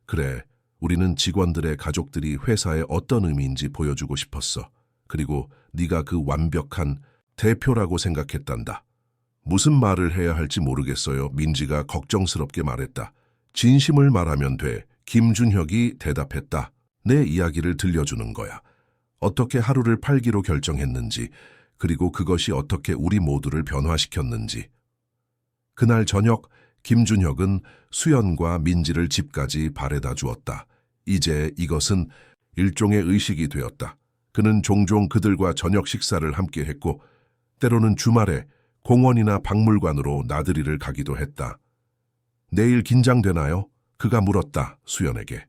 그래, 우리는 직원들의 가족들이 회사에 어떤 의미인지 보여주고 싶었어. 그리고 네가 그 완벽한 대표라고 생각했단다. 무슨 말을 해야 할지 모르겠어요. 민지가 걱정스럽게 말했다. 진심을 말하면 돼. 김준혁이 대답했다. 내 이야기를 들려주는 거야. 어떻게 하루를 팔기로 결정했는지, 그리고 그것이 어떻게 우리 모두를 변화시켰는지. 그날 저녁 김준혁은 수연과 민지를 집까지 바래다 주었다. 이제 이것은 일종의 의식이 되었다. 그는 종종 그들과 저녁 식사를 함께 했고 때로는 주말에 공원이나 박물관으로 나들이를 가기도 했다. 내일 긴장되나요? 그가 물었다. 수연에게.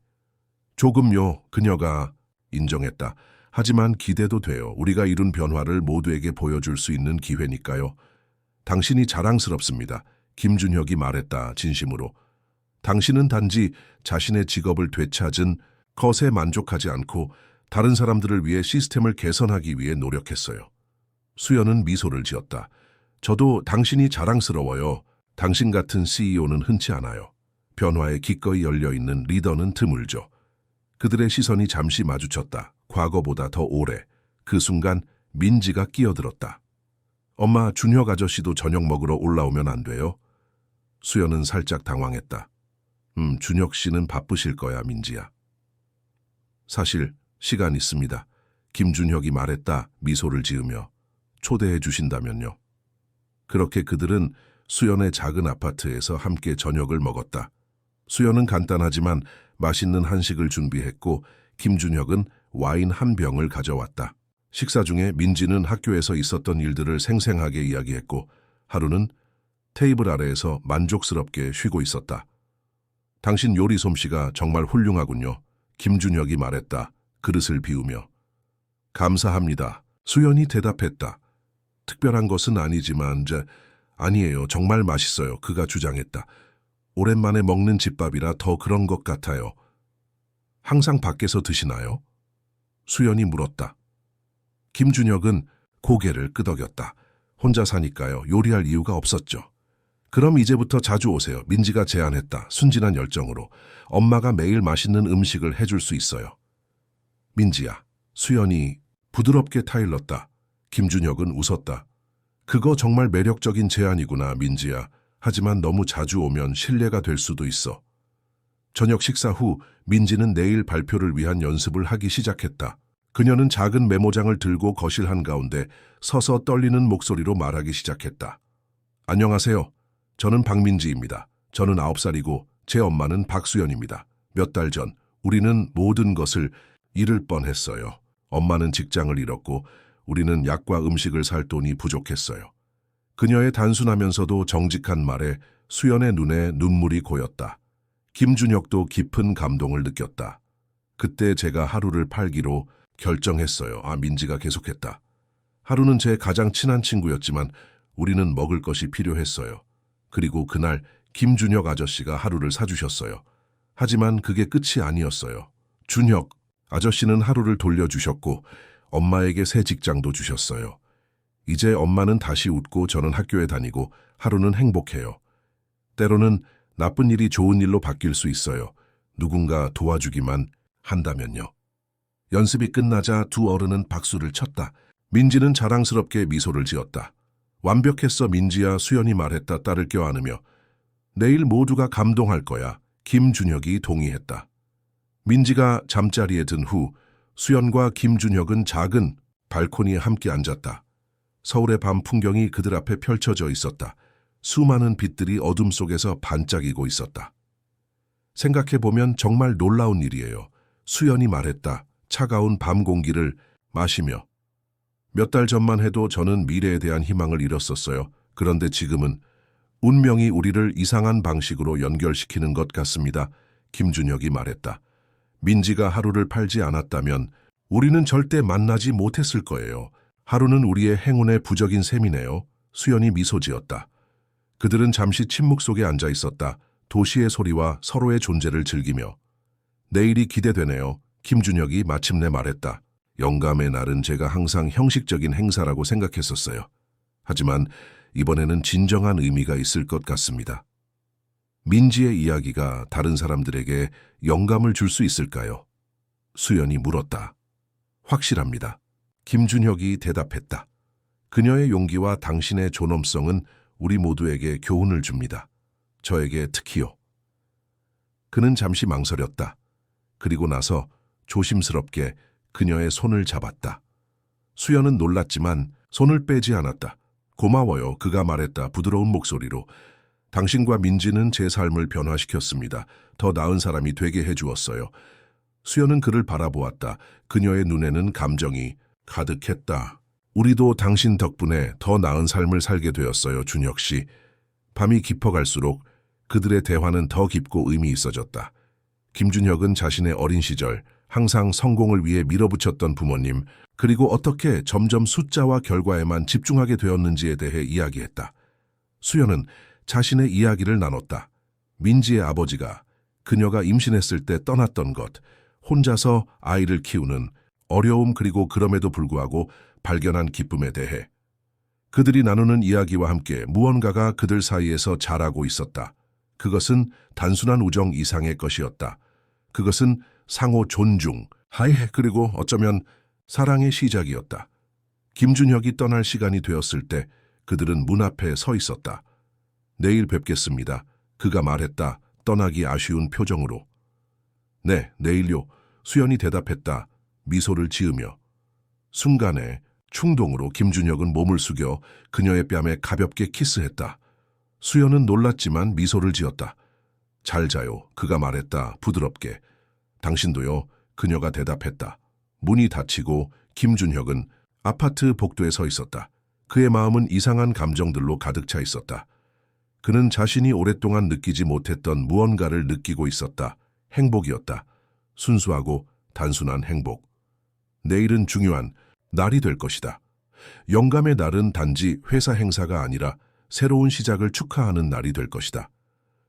조금요. 그녀가 인정했다. 하지만 기대도 돼요. 우리가 이룬 변화를 모두에게 보여줄 수 있는 기회니까요. 당신이 자랑스럽습니다. 김준혁이 말했다. 진심으로. 당신은 단지 자신의 직업을 되찾은 것에 만족하지 않고 다른 사람들을 위해 시스템을 개선하기 위해 노력했어요. 수연은 미소를 지었다. 저도 당신이 자랑스러워요. 당신 같은 CEO는 흔치 않아요. 변화에 기꺼이 열려있는 리더는 드물죠. 그들의 시선이 잠시 마주쳤다. 과거보다 더 오래. 그 순간 민지가 끼어들었다. 엄마, 준혁 아저씨도 저녁 먹으러 올라오면 안 돼요? 수연은 살짝 당황했다. 준혁 씨는 바쁘실 거야, 민지야. 사실 시간 있습니다. 김준혁이 말했다. 미소를 지으며. 초대해 주신다면요. 그렇게 그들은 수연의 작은 아파트에서 함께 저녁을 먹었다. 수연은 간단하지만 맛있는 한식을 준비했고 김준혁은 와인 한 병을 가져왔다. 식사 중에 민지는 학교에서 있었던 일들을 생생하게 이야기했고 하루는 테이블 아래에서 만족스럽게 쉬고 있었다. 당신 요리 솜씨가 정말 훌륭하군요. 김준혁이 말했다. 그릇을 비우며. 감사합니다. 수연이 대답했다. 특별한 것은 아니지만 아니에요. 정말 맛있어요. 그가 주장했다. 오랜만에 먹는 집밥이라 더 그런 것 같아요. 항상 밖에서 드시나요? 수연이 물었다. 김준혁은 고개를 끄덕였다. 혼자 사니까요. 요리할 이유가 없었죠. 그럼 이제부터 자주 오세요. 민지가 제안했다. 순진한 열정으로. 엄마가 매일 맛있는 음식을 해줄 수 있어요. 민지야. 수연이 부드럽게 타일렀다. 김준혁은 웃었다. 그거 정말 매력적인 제안이구나, 민지야. 하지만 너무 자주 오면 신뢰가 될 수도 있어. 저녁 식사 후 민지는 내일 발표를 위한 연습을 하기 시작했다. 그녀는 작은 메모장을 들고 거실 한가운데 서서 떨리는 목소리로 말하기 시작했다. 안녕하세요. 저는 박민지입니다. 저는 9살이고 제 엄마는 박수연입니다. 몇 달 전 우리는 모든 것을 잃을 뻔했어요. 엄마는 직장을 잃었고 우리는 약과 음식을 살 돈이 부족했어요. 그녀의 단순하면서도 정직한 말에 수연의 눈에 눈물이 고였다. 김준혁도 깊은 감동을 느꼈다. 그때 제가 하루를 팔기로 결정했어요. 민지가 계속했다. 하루는 제 가장 친한 친구였지만 우리는 먹을 것이 필요했어요. 그리고 그날 김준혁 아저씨가 하루를 사주셨어요. 하지만 그게 끝이 아니었어요. 준혁, 아저씨는 하루를 돌려주셨고 엄마에게 새 직장도 주셨어요. 이제 엄마는 다시 웃고 저는 학교에 다니고 하루는 행복해요. 때로는 나쁜 일이 좋은 일로 바뀔 수 있어요. 누군가 도와주기만 한다면요. 연습이 끝나자 두 어른은 박수를 쳤다. 민지는 자랑스럽게 미소를 지었다. 완벽했어 민지야, 수연이 말했다. 딸을 껴안으며. 내일 모두가 감동할 거야. 김준혁이 동의했다. 민지가 잠자리에 든 후 수연과 김준혁은 작은 발코니에 함께 앉았다. 서울의 밤 풍경이 그들 앞에 펼쳐져 있었다. 수많은 빛들이 어둠 속에서 반짝이고 있었다. 생각해보면 정말 놀라운 일이에요. 수연이 말했다. 차가운 밤 공기를 마시며. 몇 달 전만 해도 저는 미래에 대한 희망을 잃었었어요. 그런데 지금은 운명이 우리를 이상한 방식으로 연결시키는 것 같습니다. 김준혁이 말했다. 민지가 하루를 팔지 않았다면 우리는 절대 만나지 못했을 거예요. 하루는 우리의 행운의 부적인 셈이네요. 수연이 미소 지었다. 그들은 잠시 침묵 속에 앉아 있었다. 도시의 소리와 서로의 존재를 즐기며. 내일이 기대되네요. 김준혁이 마침내 말했다. 영감의 날은 제가 항상 형식적인 행사라고 생각했었어요. 하지만 이번에는 진정한 의미가 있을 것 같습니다. 민지의 이야기가 다른 사람들에게 영감을 줄 수 있을까요? 수연이 물었다. 확실합니다. 김준혁이 대답했다. 그녀의 용기와 당신의 존엄성은 우리 모두에게 교훈을 줍니다. 저에게 특히요. 그는 잠시 망설였다. 그리고 나서 조심스럽게 그녀의 손을 잡았다. 수연은 놀랐지만 손을 빼지 않았다. 고마워요. 그가 말했다. 부드러운 목소리로. 당신과 민지는 제 삶을 변화시켰습니다. 더 나은 사람이 되게 해주었어요. 수연은 그를 바라보았다. 그녀의 눈에는 감정이 가득했다. 우리도 당신 덕분에 더 나은 삶을 살게 되었어요, 준혁 씨. 밤이 깊어갈수록 그들의 대화는 더 깊고 의미 있어졌다. 김준혁은 자신의 어린 시절 항상 성공을 위해 밀어붙였던 부모님, 그리고 어떻게 점점 숫자와 결과에만 집중하게 되었는지에 대해 이야기했다. 수연은 자신의 이야기를 나눴다. 민지의 아버지가 그녀가 임신했을 때 떠났던 것, 혼자서 아이를 키우는 어려움, 그리고 그럼에도 불구하고 발견한 기쁨에 대해. 그들이 나누는 이야기와 함께 무언가가 그들 사이에서 자라고 있었다. 그것은 단순한 우정 이상의 것이었다. 그것은 상호 존중, 하해, 그리고 어쩌면 사랑의 시작이었다. 김준혁이 떠날 시간이 되었을 때 그들은 문 앞에 서 있었다. 내일 뵙겠습니다. 그가 말했다. 떠나기 아쉬운 표정으로. 네, 내일요. 수연이 대답했다. 미소를 지으며. 순간에 충동으로 김준혁은 몸을 숙여 그녀의 뺨에 가볍게 키스했다. 수연은 놀랐지만 미소를 지었다. 잘 자요. 그가 말했다. 부드럽게. 당신도요. 그녀가 대답했다. 문이 닫히고 김준혁은 아파트 복도에 서 있었다. 그의 마음은 이상한 감정들로 가득 차 있었다. 그는 자신이 오랫동안 느끼지 못했던 무언가를 느끼고 있었다. 행복이었다. 순수하고 단순한 행복. 내일은 중요한 날이 될 것이다. 영감의 날은 단지 회사 행사가 아니라 새로운 시작을 축하하는 날이 될 것이다.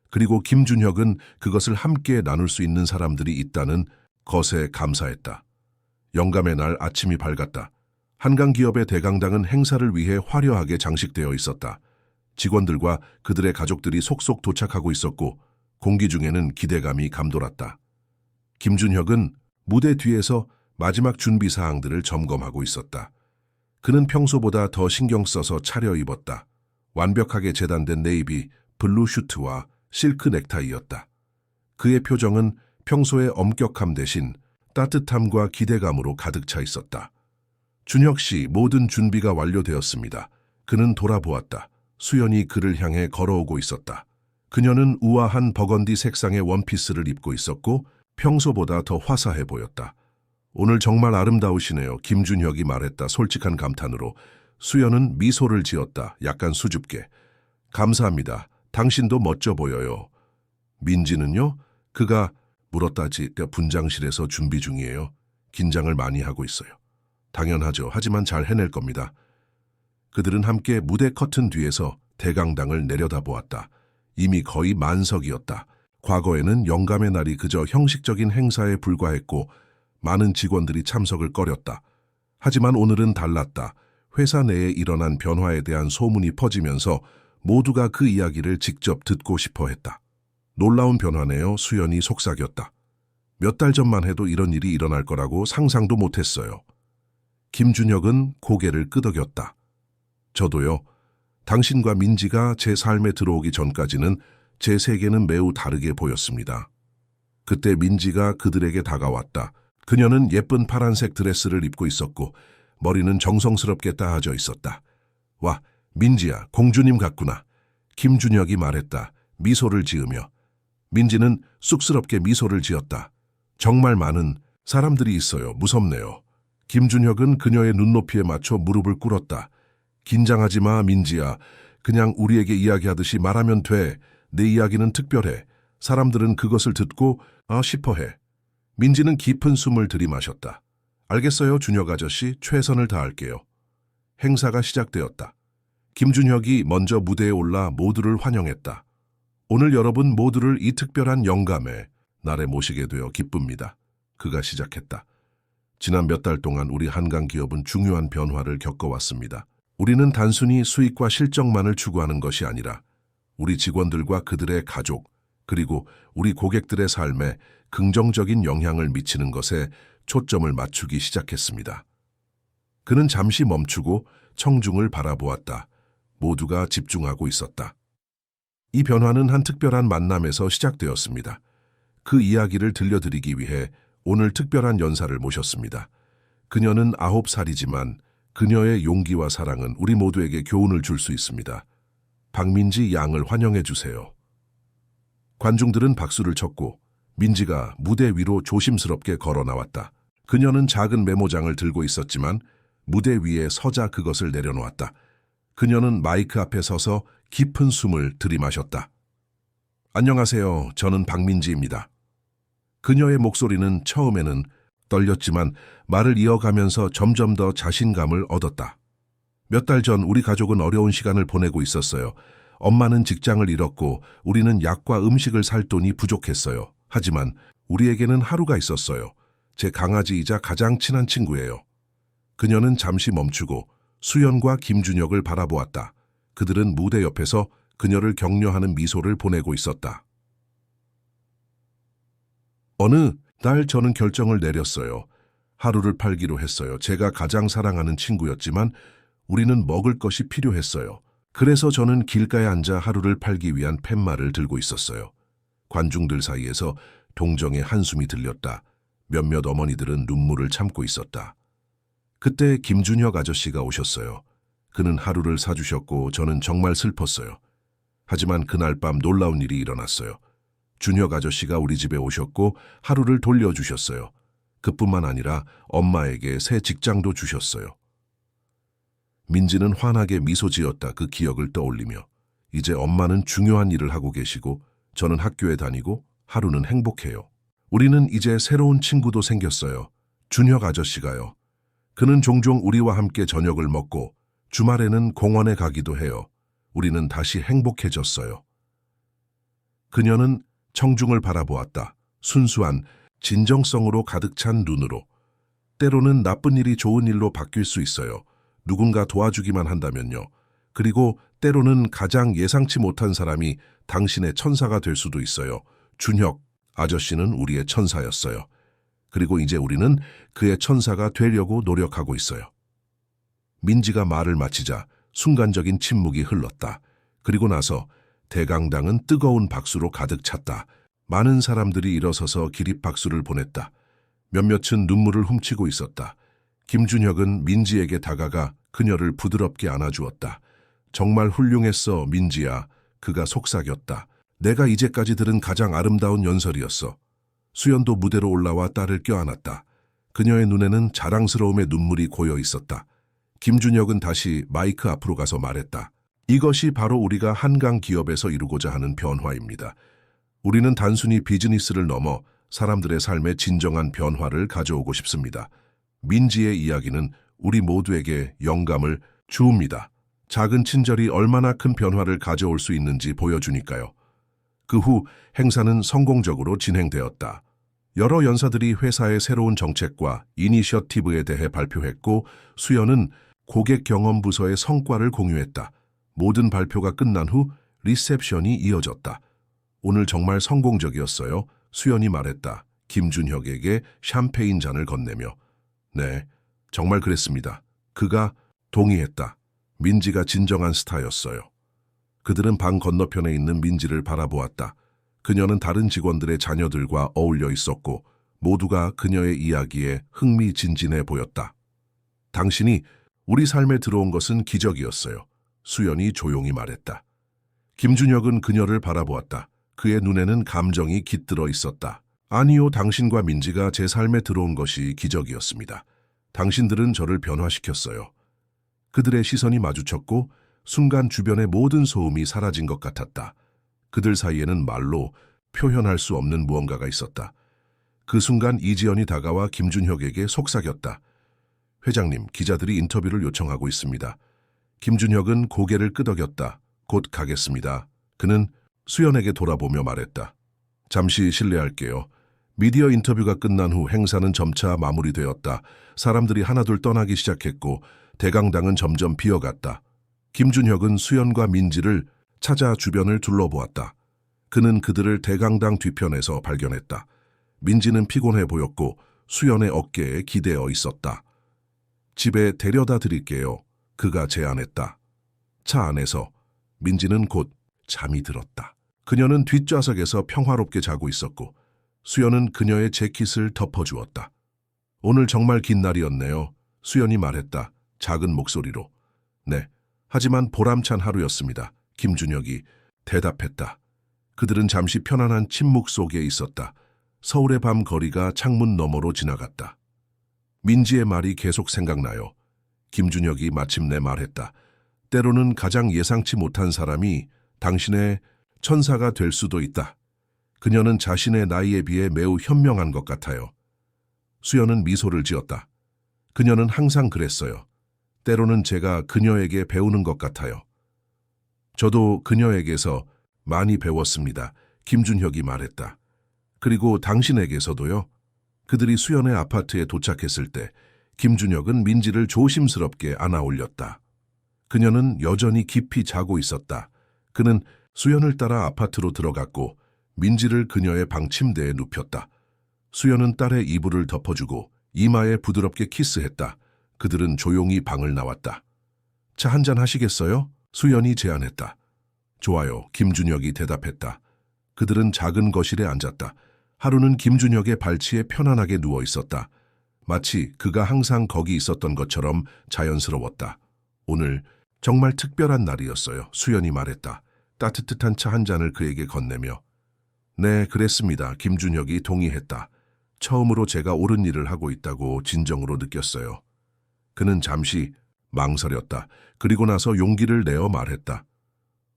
그리고 김준혁은 그것을 함께 나눌 수 있는 사람들이 있다는 것에 감사했다. 영감의 날 아침이 밝았다. 한강기업의 대강당은 행사를 위해 화려하게 장식되어 있었다. 직원들과 그들의 가족들이 속속 도착하고 있었고 공기 중에는 기대감이 감돌았다. 김준혁은 무대 뒤에서 마지막 준비 사항들을 점검하고 있었다. 그는 평소보다 더 신경 써서 차려입었다. 완벽하게 재단된 네이비 블루 슈트와 실크 넥타이였다. 그의 표정은 평소의 엄격함 대신 따뜻함과 기대감으로 가득 차 있었다. 준혁 씨, 모든 준비가 완료되었습니다. 그는 돌아보았다. 수연이 그를 향해 걸어오고 있었다. 그녀는 우아한 버건디 색상의 원피스를 입고 있었고 평소보다 더 화사해 보였다. 오늘 정말 아름다우시네요. 김준혁이 말했다. 솔직한 감탄으로. 수연은 미소를 지었다. 약간 수줍게. 감사합니다. 당신도 멋져 보여요. 민지는요? 그가 물었다지. 분장실에서 준비 중이에요. 긴장을 많이 하고 있어요. 당연하죠. 하지만 잘 해낼 겁니다. 그들은 함께 무대 커튼 뒤에서 대강당을 내려다보았다. 이미 거의 만석이었다. 과거에는 영감의 날이 그저 형식적인 행사에 불과했고 많은 직원들이 참석을 꺼렸다. 하지만 오늘은 달랐다. 회사 내에 일어난 변화에 대한 소문이 퍼지면서 모두가 그 이야기를 직접 듣고 싶어 했다. 놀라운 변화네요. 수연이 속삭였다. 몇 달 전만 해도 이런 일이 일어날 거라고 상상도 못했어요. 김준혁은 고개를 끄덕였다. 저도요. 당신과 민지가 제 삶에 들어오기 전까지는 제 세계는 매우 다르게 보였습니다. 그때 민지가 그들에게 다가왔다. 그녀는 예쁜 파란색 드레스를 입고 있었고 머리는 정성스럽게 따아져 있었다. 와, 민지야, 공주님 같구나. 김준혁이 말했다. 미소를 지으며. 민지는 쑥스럽게 미소를 지었다. 정말 많은 사람들이 있어요. 무섭네요. 김준혁은 그녀의 눈높이에 맞춰 무릎을 꿇었다. 긴장하지 마, 민지야. 그냥 우리에게 이야기하듯이 말하면 돼. 내 이야기는 특별해. 사람들은 그것을 듣고 싶어해. 민지는 깊은 숨을 들이마셨다. 알겠어요, 준혁 아저씨. 최선을 다할게요. 행사가 시작되었다. 김준혁이 먼저 무대에 올라 모두를 환영했다. 오늘 여러분 모두를 이 특별한 영감의 날에 모시게 되어 기쁩니다. 그가 시작했다. 지난 몇 달 동안 우리 한강 기업은 중요한 변화를 겪어왔습니다. 우리는 단순히 수익과 실적만을 추구하는 것이 아니라 우리 직원들과 그들의 가족, 그리고 우리 고객들의 삶에 긍정적인 영향을 미치는 것에 초점을 맞추기 시작했습니다. 그는 잠시 멈추고 청중을 바라보았다. 모두가 집중하고 있었다. 이 변화는 한 특별한 만남에서 시작되었습니다. 그 이야기를 들려드리기 위해 오늘 특별한 연사를 모셨습니다. 그녀는 9살이지만 그녀의 용기와 사랑은 우리 모두에게 교훈을 줄 수 있습니다. 박민지 양을 환영해 주세요. 관중들은 박수를 쳤고 민지가 무대 위로 조심스럽게 걸어 나왔다. 그녀는 작은 메모장을 들고 있었지만 무대 위에 서자 그것을 내려놓았다. 그녀는 마이크 앞에 서서 깊은 숨을 들이마셨다. 안녕하세요. 저는 박민지입니다. 그녀의 목소리는 처음에는 떨렸지만 말을 이어가면서 점점 더 자신감을 얻었다. 몇 달 전 우리 가족은 어려운 시간을 보내고 있었어요. 엄마는 직장을 잃었고 우리는 약과 음식을 살 돈이 부족했어요. 하지만 우리에게는 하루가 있었어요. 제 강아지이자 가장 친한 친구예요. 그녀는 잠시 멈추고 수연과 김준혁을 바라보았다. 그들은 무대 옆에서 그녀를 격려하는 미소를 보내고 있었다. 어느 날 저는 결정을 내렸어요. 하루를 팔기로 했어요. 제가 가장 사랑하는 친구였지만 우리는 먹을 것이 필요했어요. 그래서 저는 길가에 앉아 하루를 팔기 위한 팻말을 들고 있었어요. 관중들 사이에서 동정의 한숨이 들렸다. 몇몇 어머니들은 눈물을 참고 있었다. 그때 김준혁 아저씨가 오셨어요. 그는 하루를 사주셨고 저는 정말 슬펐어요. 하지만 그날 밤 놀라운 일이 일어났어요. 준혁 아저씨가 우리 집에 오셨고 하루를 돌려주셨어요. 그뿐만 아니라 엄마에게 새 직장도 주셨어요. 민지는 환하게 미소 지었다. 그 기억을 떠올리며 이제 엄마는 중요한 일을 하고 계시고 저는 학교에 다니고 하루는 행복해요. 우리는 이제 새로운 친구도 생겼어요. 준혁 아저씨가요. 그는 종종 우리와 함께 저녁을 먹고 주말에는 공원에 가기도 해요. 우리는 다시 행복해졌어요. 그녀는 청중을 바라보았다. 순수한 진정성으로 가득 찬 눈으로. 때로는 나쁜 일이 좋은 일로 바뀔 수 있어요. 누군가 도와주기만 한다면요. 그리고 때로는 가장 예상치 못한 사람이 당신의 천사가 될 수도 있어요. 준혁 아저씨는 우리의 천사였어요. 그리고 이제 우리는 그의 천사가 되려고 노력하고 있어요. 민지가 말을 마치자 순간적인 침묵이 흘렀다. 그리고 나서 대강당은 뜨거운 박수로 가득 찼다. 많은 사람들이 일어서서 기립박수를 보냈다. 몇몇은 눈물을 훔치고 있었다. 김준혁은 민지에게 다가가 그녀를 부드럽게 안아주었다. 정말 훌륭했어, 민지야. 그가 속삭였다. 내가 이제까지 들은 가장 아름다운 연설이었어. 수연도 무대로 올라와 딸을 껴안았다. 그녀의 눈에는 자랑스러움의 눈물이 고여 있었다. 김준혁은 다시 마이크 앞으로 가서 말했다. 이것이 바로 우리가 한강 기업에서 이루고자 하는 변화입니다. 우리는 단순히 비즈니스를 넘어 사람들의 삶에 진정한 변화를 가져오고 싶습니다. 민지의 이야기는 우리 모두에게 영감을 주옵니다. 작은 친절이 얼마나 큰 변화를 가져올 수 있는지 보여주니까요. 그 후 행사는 성공적으로 진행되었다. 여러 연사들이 회사의 새로운 정책과 이니셔티브에 대해 발표했고 수연은 고객 경험 부서의 성과를 공유했다. 모든 발표가 끝난 후 리셉션이 이어졌다. 오늘 정말 성공적이었어요. 수연이 말했다. 김준혁에게 샴페인 잔을 건네며. 네, 정말 그랬습니다. 그가 동의했다. 민지가 진정한 스타였어요. 그들은 방 건너편에 있는 민지를 바라보았다. 그녀는 다른 직원들의 자녀들과 어울려 있었고 모두가 그녀의 이야기에 흥미진진해 보였다. 당신이 우리 삶에 들어온 것은 기적이었어요. 수연이 조용히 말했다. 김준혁은 그녀를 바라보았다. 그의 눈에는 감정이 깃들어 있었다. 아니요, 당신과 민지가 제 삶에 들어온 것이 기적이었습니다. 당신들은 저를 변화시켰어요. 그들의 시선이 마주쳤고 순간 주변의 모든 소음이 사라진 것 같았다. 그들 사이에는 말로 표현할 수 없는 무언가가 있었다. 그 순간 이지연이 다가와 김준혁에게 속삭였다. 회장님, 기자들이 인터뷰를 요청하고 있습니다. 김준혁은 고개를 끄덕였다. 곧 가겠습니다. 그는 수연에게 돌아보며 말했다. 잠시 실례할게요. 미디어 인터뷰가 끝난 후 행사는 점차 마무리되었다. 사람들이 하나둘 떠나기 시작했고 대강당은 점점 비어갔다. 김준혁은 수연과 민지를 찾아 주변을 둘러보았다. 그는 그들을 대강당 뒤편에서 발견했다. 민지는 피곤해 보였고 수연의 어깨에 기대어 있었다. 집에 데려다 드릴게요. 그가 제안했다. 차 안에서 민지는 곧 잠이 들었다. 그녀는 뒷좌석에서 평화롭게 자고 있었고 수연은 그녀의 재킷을 덮어주었다. 오늘 정말 긴 날이었네요. 수연이 말했다. 작은 목소리로. 네, 하지만 보람찬 하루였습니다. 김준혁이 대답했다. 그들은 잠시 편안한 침묵 속에 있었다. 서울의 밤 거리가 창문 너머로 지나갔다. 민지의 말이 계속 생각나요. 김준혁이 마침내 말했다. 때로는 가장 예상치 못한 사람이 당신의 천사가 될 수도 있다. 그녀는 자신의 나이에 비해 매우 현명한 것 같아요. 수연은 미소를 지었다. 그녀는 항상 그랬어요. 때로는 제가 그녀에게 배우는 것 같아요. 저도 그녀에게서 많이 배웠습니다. 김준혁이 말했다. 그리고 당신에게서도요. 그들이 수연의 아파트에 도착했을 때 김준혁은 민지를 조심스럽게 안아 올렸다. 그녀는 여전히 깊이 자고 있었다. 그는 수연을 따라 아파트로 들어갔고 민지를 그녀의 방 침대에 눕혔다. 수연은 딸의 이불을 덮어주고 이마에 부드럽게 키스했다. 그들은 조용히 방을 나왔다. 차 한잔 하시겠어요? 수연이 제안했다. 좋아요, 김준혁이 대답했다. 그들은 작은 거실에 앉았다. 하루는 김준혁의 발치에 편안하게 누워 있었다. 마치 그가 항상 거기 있었던 것처럼 자연스러웠다. 오늘 정말 특별한 날이었어요. 수연이 말했다. 따뜻한 차 한 잔을 그에게 건네며. 네, 그랬습니다. 김준혁이 동의했다. 처음으로 제가 옳은 일을 하고 있다고 진정으로 느꼈어요. 그는 잠시 망설였다. 그리고 나서 용기를 내어 말했다.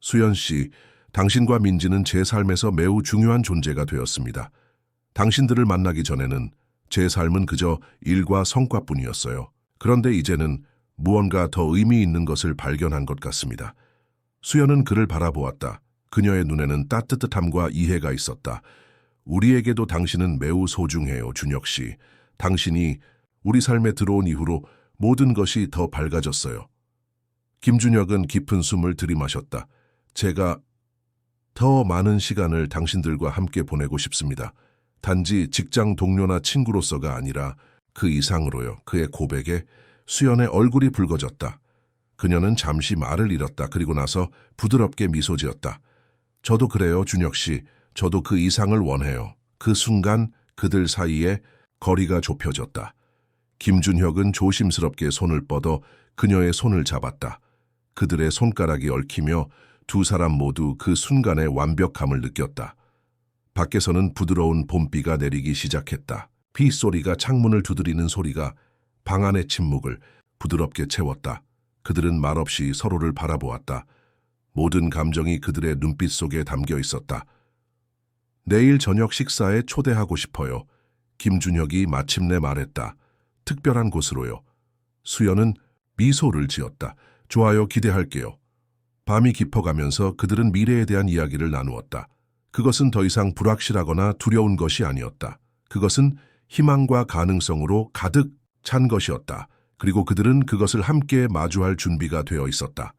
수연 씨, 당신과 민지는 제 삶에서 매우 중요한 존재가 되었습니다. 당신들을 만나기 전에는 제 삶은 그저 일과 성과뿐이었어요. 그런데 이제는 무언가 더 의미 있는 것을 발견한 것 같습니다. 수연은 그를 바라보았다. 그녀의 눈에는 따뜻함과 이해가 있었다. 우리에게도 당신은 매우 소중해요, 준혁 씨. 당신이 우리 삶에 들어온 이후로 모든 것이 더 밝아졌어요. 김준혁은 깊은 숨을 들이마셨다. 제가 더 많은 시간을 당신들과 함께 보내고 싶습니다. 단지 직장 동료나 친구로서가 아니라 그 이상으로요. 그의 고백에 수연의 얼굴이 붉어졌다. 그녀는 잠시 말을 잃었다. 그리고 나서 부드럽게 미소 지었다. 저도 그래요, 준혁 씨. 저도 그 이상을 원해요. 그 순간 그들 사이에 거리가 좁혀졌다. 김준혁은 조심스럽게 손을 뻗어 그녀의 손을 잡았다. 그들의 손가락이 얽히며 두 사람 모두 그 순간의 완벽함을 느꼈다. 밖에서는 부드러운 봄비가 내리기 시작했다. 빗소리가 창문을 두드리는 소리가 방 안의 침묵을 부드럽게 채웠다. 그들은 말없이 서로를 바라보았다. 모든 감정이 그들의 눈빛 속에 담겨 있었다. 내일 저녁 식사에 초대하고 싶어요. 김준혁이 마침내 말했다. 특별한 곳으로요. 수연은 미소를 지었다. 좋아요, 기대할게요. 밤이 깊어가면서 그들은 미래에 대한 이야기를 나누었다. 그것은 더 이상 불확실하거나 두려운 것이 아니었다. 그것은 희망과 가능성으로 가득 찬 것이었다. 그리고 그들은 그것을 함께 마주할 준비가 되어 있었다.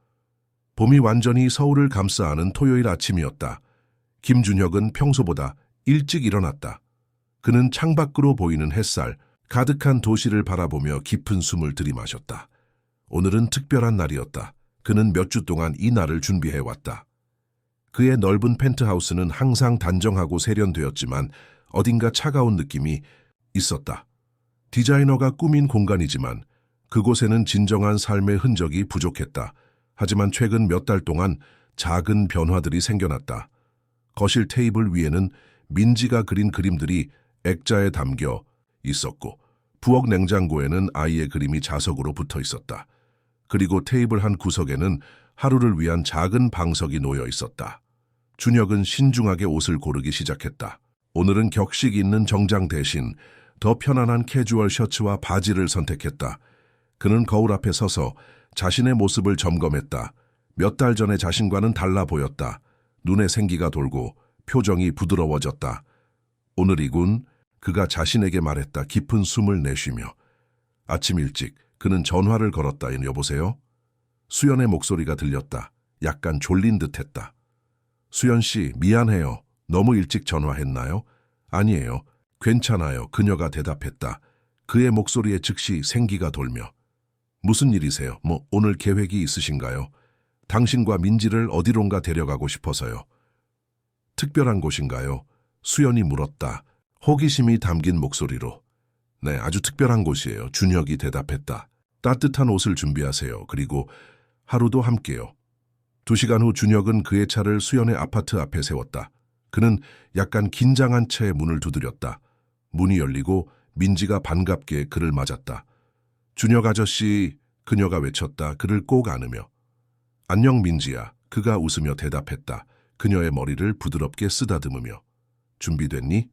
봄이 완전히 서울을 감싸 안은 토요일 아침이었다. 김준혁은 평소보다 일찍 일어났다. 그는 창밖으로 보이는 햇살, 가득한 도시를 바라보며 깊은 숨을 들이마셨다. 오늘은 특별한 날이었다. 그는 몇 주 동안 이 날을 준비해왔다. 그의 넓은 펜트하우스는 항상 단정하고 세련되었지만 어딘가 차가운 느낌이 있었다. 디자이너가 꾸민 공간이지만 그곳에는 진정한 삶의 흔적이 부족했다. 하지만 최근 몇 달 동안 작은 변화들이 생겨났다. 거실 테이블 위에는 민지가 그린 그림들이 액자에 담겨 있었고 부엌 냉장고에는 아이의 그림이 자석으로 붙어 있었다. 그리고 테이블 한 구석에는 하루를 위한 작은 방석이 놓여 있었다. 준혁은 신중하게 옷을 고르기 시작했다. 오늘은 격식 있는 정장 대신 더 편안한 캐주얼 셔츠와 바지를 선택했다. 그는 거울 앞에 서서 자신의 모습을 점검했다. 몇 달 전의 자신과는 달라 보였다. 눈에 생기가 돌고 표정이 부드러워졌다. 오늘이군, 그가 자신에게 말했다. 깊은 숨을 내쉬며. 아침 일찍 그는 전화를 걸었다. 여보세요? 수연의 목소리가 들렸다. 약간 졸린 듯했다. 수연 씨, 미안해요. 너무 일찍 전화했나요? 아니에요. 괜찮아요. 그녀가 대답했다. 그의 목소리에 즉시 생기가 돌며. 무슨 일이세요? 오늘 계획이 있으신가요? 당신과 민지를 어디론가 데려가고 싶어서요. 특별한 곳인가요? 수연이 물었다. 호기심이 담긴 목소리로. 네, 아주 특별한 곳이에요. 준혁이 대답했다. 따뜻한 옷을 준비하세요. 그리고 하루도 함께요. 2시간 후 준혁은 그의 차를 수연의 아파트 앞에 세웠다. 그는 약간 긴장한 채 문을 두드렸다. 문이 열리고 민지가 반갑게 그를 맞았다. 준혁 아저씨, 그녀가 외쳤다. 그를 꼭 안으며. 안녕 민지야. 그가 웃으며 대답했다. 그녀의 머리를 부드럽게 쓰다듬으며. 준비됐니?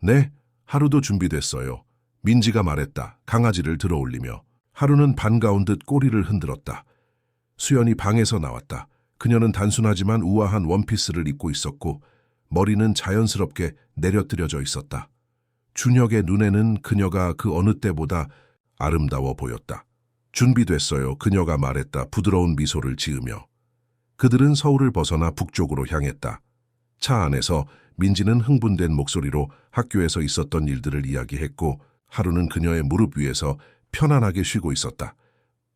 네, 하루도 준비됐어요. 민지가 말했다. 강아지를 들어올리며. 하루는 반가운 듯 꼬리를 흔들었다. 수연이 방에서 나왔다. 그녀는 단순하지만 우아한 원피스를 입고 있었고 머리는 자연스럽게 내려뜨려져 있었다. 준혁의 눈에는 그녀가 그 어느 때보다 아름다워 보였다. 준비됐어요. 그녀가 말했다. 부드러운 미소를 지으며. 그들은 서울을 벗어나 북쪽으로 향했다. 차 안에서 민지는 흥분된 목소리로 학교에서 있었던 일들을 이야기했고 하루는 그녀의 무릎 위에서 편안하게 쉬고 있었다.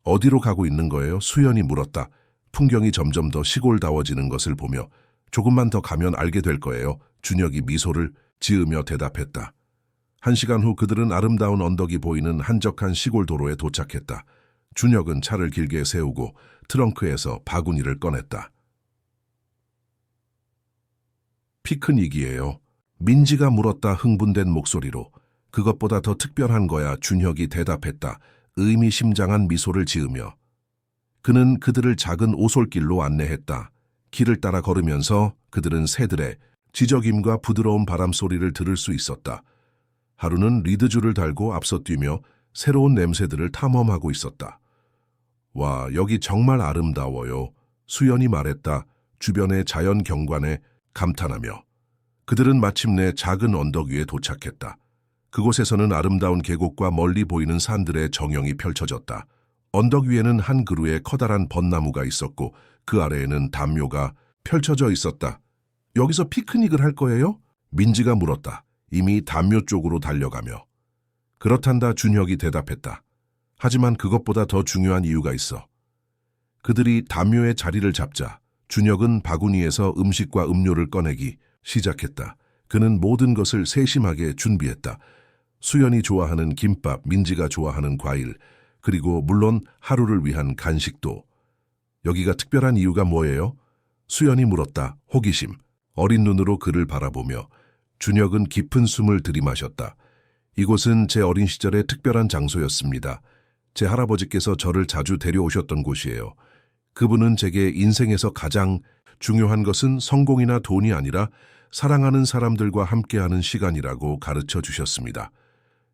어디로 가고 있는 거예요? 수연이 물었다. 풍경이 점점 더 시골다워지는 것을 보며. 조금만 더 가면 알게 될 거예요. 준혁이 미소를 지으며 대답했다. 1시간 후 그들은 아름다운 언덕이 보이는 한적한 시골 도로에 도착했다. 준혁은 차를 길게 세우고 트렁크에서 바구니를 꺼냈다. 피크닉이에요. 민지가 물었다. 흥분된 목소리로. 그것보다 더 특별한 거야. 준혁이 대답했다. 의미심장한 미소를 지으며. 그는 그들을 작은 오솔길로 안내했다. 길을 따라 걸으면서 그들은 새들의 지저귐과 부드러운 바람 소리를 들을 수 있었다. 하루는 리드줄을 달고 앞서 뛰며 새로운 냄새들을 탐험하고 있었다. 와, 여기 정말 아름다워요. 수연이 말했다. 주변의 자연 경관에 감탄하며. 그들은 마침내 작은 언덕 위에 도착했다. 그곳에서는 아름다운 계곡과 멀리 보이는 산들의 정형이 펼쳐졌다. 언덕 위에는 한 그루의 커다란 벚나무가 있었고 그 아래에는 담요가 펼쳐져 있었다. 여기서 피크닉을 할 거예요? 민지가 물었다. 이미 담요 쪽으로 달려가며. 그렇단다. 준혁이 대답했다. 하지만 그것보다 더 중요한 이유가 있어. 그들이 담요의 자리를 잡자 준혁은 바구니에서 음식과 음료를 꺼내기 시작했다. 그는 모든 것을 세심하게 준비했다. 수연이 좋아하는 김밥, 민지가 좋아하는 과일, 그리고 물론 하루를 위한 간식도. 여기가 특별한 이유가 뭐예요? 수연이 물었다. 호기심. 어린 눈으로 그를 바라보며. 준혁은 깊은 숨을 들이마셨다. 이곳은 제 어린 시절의 특별한 장소였습니다. 제 할아버지께서 저를 자주 데려오셨던 곳이에요. 그분은 제게 인생에서 가장 중요한 것은 성공이나 돈이 아니라 사랑하는 사람들과 함께하는 시간이라고 가르쳐 주셨습니다.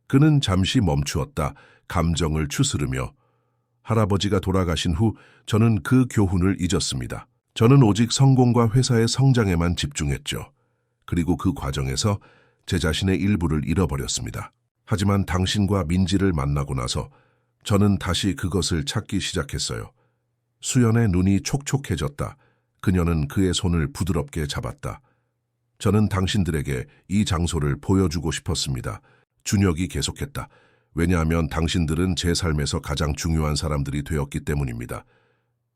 그는 잠시 멈추었다. 감정을 추스르며. 할아버지가 돌아가신 후 저는 그 교훈을 잊었습니다. 저는 오직 성공과 회사의 성장에만 집중했죠. 그리고 그 과정에서 제 자신의 일부를 잃어버렸습니다. 하지만 당신과 민지를 만나고 나서 저는 다시 그것을 찾기 시작했어요. 수연의 눈이 촉촉해졌다. 그녀는 그의 손을 부드럽게 잡았다. 저는 당신들에게 이 장소를 보여주고 싶었습니다. 준혁이 계속했다. 왜냐하면 당신들은 제 삶에서 가장 중요한 사람들이 되었기 때문입니다.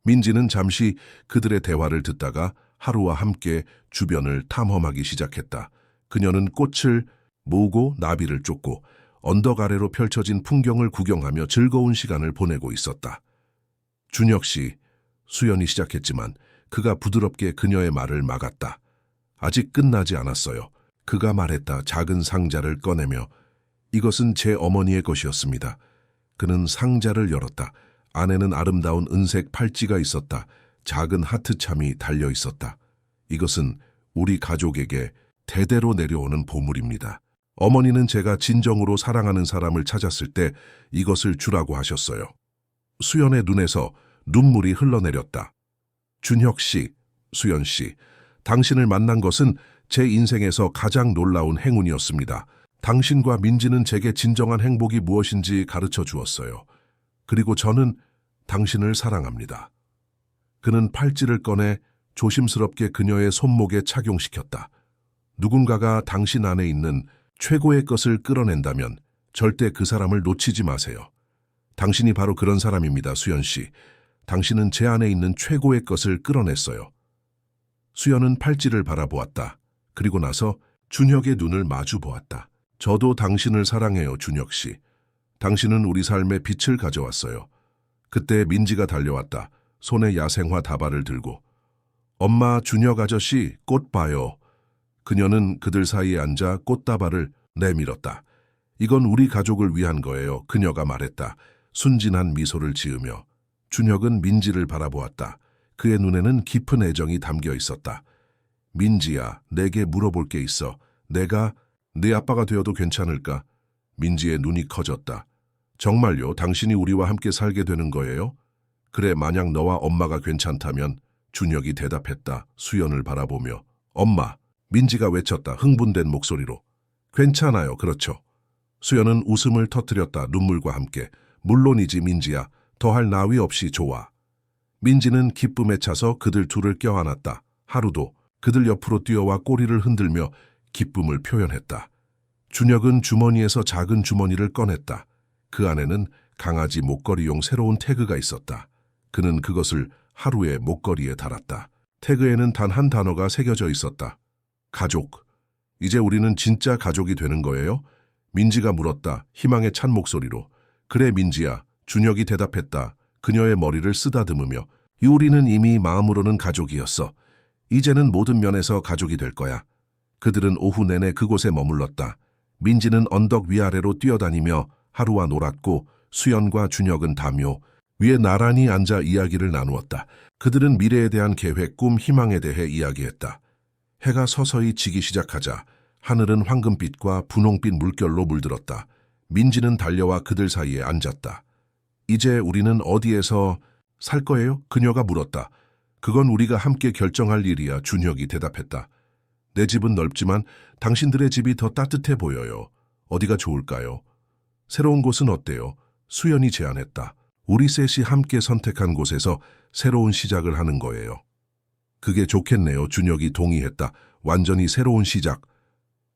민지는 잠시 그들의 대화를 듣다가 하루와 함께 주변을 탐험하기 시작했다. 그녀는 꽃을 모으고 나비를 쫓고 언덕 아래로 펼쳐진 풍경을 구경하며 즐거운 시간을 보내고 있었다. 준혁 씨, 수연이 시작했지만 그가 부드럽게 그녀의 말을 막았다. 아직 끝나지 않았어요. 그가 말했다. 작은 상자를 꺼내며 이것은 제 어머니의 것이었습니다. 그는 상자를 열었다. 안에는 아름다운 은색 팔찌가 있었다. 작은 하트참이 달려 있었다. 이것은 우리 가족에게 대대로 내려오는 보물입니다. 어머니는 제가 진정으로 사랑하는 사람을 찾았을 때 이것을 주라고 하셨어요. 수연의 눈에서 눈물이 흘러내렸다. 준혁 씨, 수연 씨, 당신을 만난 것은 제 인생에서 가장 놀라운 행운이었습니다. 당신과 민지는 제게 진정한 행복이 무엇인지 가르쳐 주었어요. 그리고 저는 당신을 사랑합니다. 그는 팔찌를 꺼내 조심스럽게 그녀의 손목에 착용시켰다. 누군가가 당신 안에 있는 최고의 것을 끌어낸다면 절대 그 사람을 놓치지 마세요. 당신이 바로 그런 사람입니다, 수연 씨. 당신은 제 안에 있는 최고의 것을 끌어냈어요. 수연은 팔찌를 바라보았다. 그리고 나서 준혁의 눈을 마주 보았다. 저도 당신을 사랑해요, 준혁 씨. 당신은 우리 삶에 빛을 가져왔어요. 그때 민지가 달려왔다. 손에 야생화 다발을 들고. 엄마, 준혁 아저씨, 꽃 봐요. 그녀는 그들 사이에 앉아 꽃다발을 내밀었다. 이건 우리 가족을 위한 거예요, 그녀가 말했다. 순진한 미소를 지으며. 준혁은 민지를 바라보았다. 그의 눈에는 깊은 애정이 담겨 있었다. 민지야, 내게 물어볼 게 있어. 내가 네 아빠가 되어도 괜찮을까? 민지의 눈이 커졌다. 정말요? 당신이 우리와 함께 살게 되는 거예요? 그래, 만약 너와 엄마가 괜찮다면. 준혁이 대답했다. 수연을 바라보며. 엄마, 민지가 외쳤다. 흥분된 목소리로. 괜찮아요, 그렇죠. 수연은 웃음을 터뜨렸다. 눈물과 함께. 물론이지, 민지야. 더할 나위 없이 좋아. 민지는 기쁨에 차서 그들 둘을 껴안았다. 하루도 그들 옆으로 뛰어와 꼬리를 흔들며 기쁨을 표현했다. 준혁은 주머니에서 작은 주머니를 꺼냈다. 그 안에는 강아지 목걸이용 새로운 태그가 있었다. 그는 그것을 하루의 목걸이에 달았다. 태그에는 단 한 단어가 새겨져 있었다. 가족. 이제 우리는 진짜 가족이 되는 거예요? 민지가 물었다. 희망에 찬 목소리로. 그래, 민지야. 준혁이 대답했다. 그녀의 머리를 쓰다듬으며. 우리는 이미 마음으로는 가족이었어. 이제는 모든 면에서 가족이 될 거야. 그들은 오후 내내 그곳에 머물렀다. 민지는 언덕 위아래로 뛰어다니며 하루와 놀았고 수연과 준혁은 담요 위에 나란히 앉아 이야기를 나누었다. 그들은 미래에 대한 계획, 꿈, 희망에 대해 이야기했다. 해가 서서히 지기 시작하자 하늘은 황금빛과 분홍빛 물결로 물들었다. 민지는 달려와 그들 사이에 앉았다. 이제 우리는 어디에서 살 거예요? 그녀가 물었다. 그건 우리가 함께 결정할 일이야, 준혁이 대답했다. 내 집은 넓지만 당신들의 집이 더 따뜻해 보여요. 어디가 좋을까요? 새로운 곳은 어때요? 수연이 제안했다. 우리 셋이 함께 선택한 곳에서 새로운 시작을 하는 거예요. 그게 좋겠네요, 준혁이 동의했다. 완전히 새로운 시작.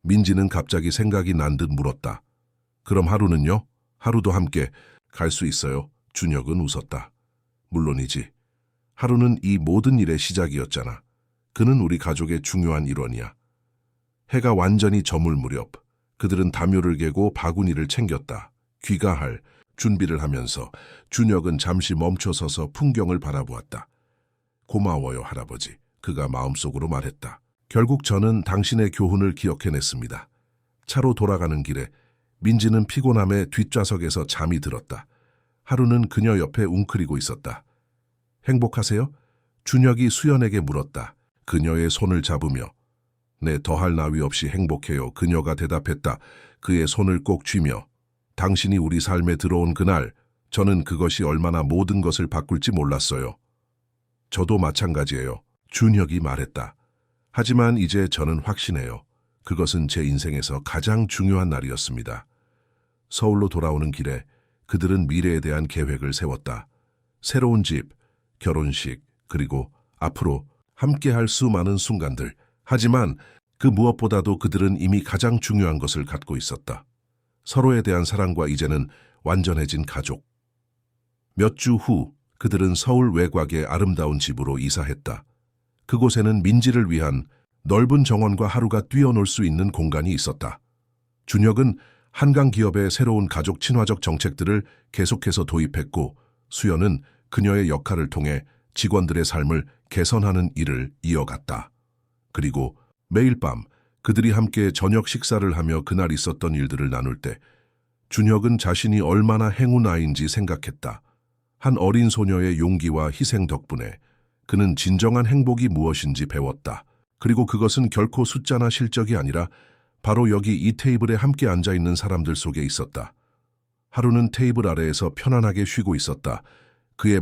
민지는 갑자기 생각이 난 듯 물었다. 그럼 하루는요? 하루도 함께 갈 수 있어요? 준혁은 웃었다. 물론이지. 하루는 이 모든 일의 시작이었잖아. 그는 우리 가족의 중요한 일원이야. 해가 완전히 저물 무렵 그들은 담요를 개고 바구니를 챙겼다. 귀가할 준비를 하면서 준혁은 잠시 멈춰서서 풍경을 바라보았다. 고마워요, 할아버지. 그가 마음속으로 말했다. 결국 저는 당신의 교훈을 기억해냈습니다. 차로 돌아가는 길에 민지는 피곤함에 뒷좌석에서 잠이 들었다. 하루는 그녀 옆에 웅크리고 있었다. 행복하세요? 준혁이 수연에게 물었다. 그녀의 손을 잡으며. 네, 더할 나위 없이 행복해요. 그녀가 대답했다. 그의 손을 꼭 쥐며. 당신이 우리 삶에 들어온 그날, 저는 그것이 얼마나 모든 것을 바꿀지 몰랐어요. 저도 마찬가지예요. 준혁이 말했다. 하지만 이제 저는 확신해요. 그것은 제 인생에서 가장 중요한 날이었습니다. 서울로 돌아오는 길에 그들은 미래에 대한 계획을 세웠다. 새로운 집, 결혼식, 그리고 앞으로 함께할 수많은 순간들. 하지만 그 무엇보다도 그들은 이미 가장 중요한 것을 갖고 있었다. 서로에 대한 사랑과 이제는 완전해진 가족. 몇 주 후 그들은 서울 외곽의 아름다운 집으로 이사했다. 그곳에는 민지를 위한 넓은 정원과 하루가 뛰어놀 수 있는 공간이 있었다. 준혁은 한강 기업의 새로운 가족 친화적 정책들을 계속해서 도입했고 수연은 그녀의 역할을 통해 직원들의 삶을 개선하는 일을 이어갔다. 그리고 매일 밤 그들이 함께 저녁 식사를 하며 그날 있었던 일들을 나눌 때 준혁은 자신이 얼마나 행운 아이인지 생각했다. 한 어린 소녀의 용기와 희생 덕분에 그는 진정한 행복이 무엇인지 배웠다. 그리고 그것은 결코 숫자나 실적이 아니라 바로 여기 이 테이블에 함께 앉아있는 사람들 속에 있었다. 하루는 테이블 아래에서 편안하게 쉬고 있었다. 그의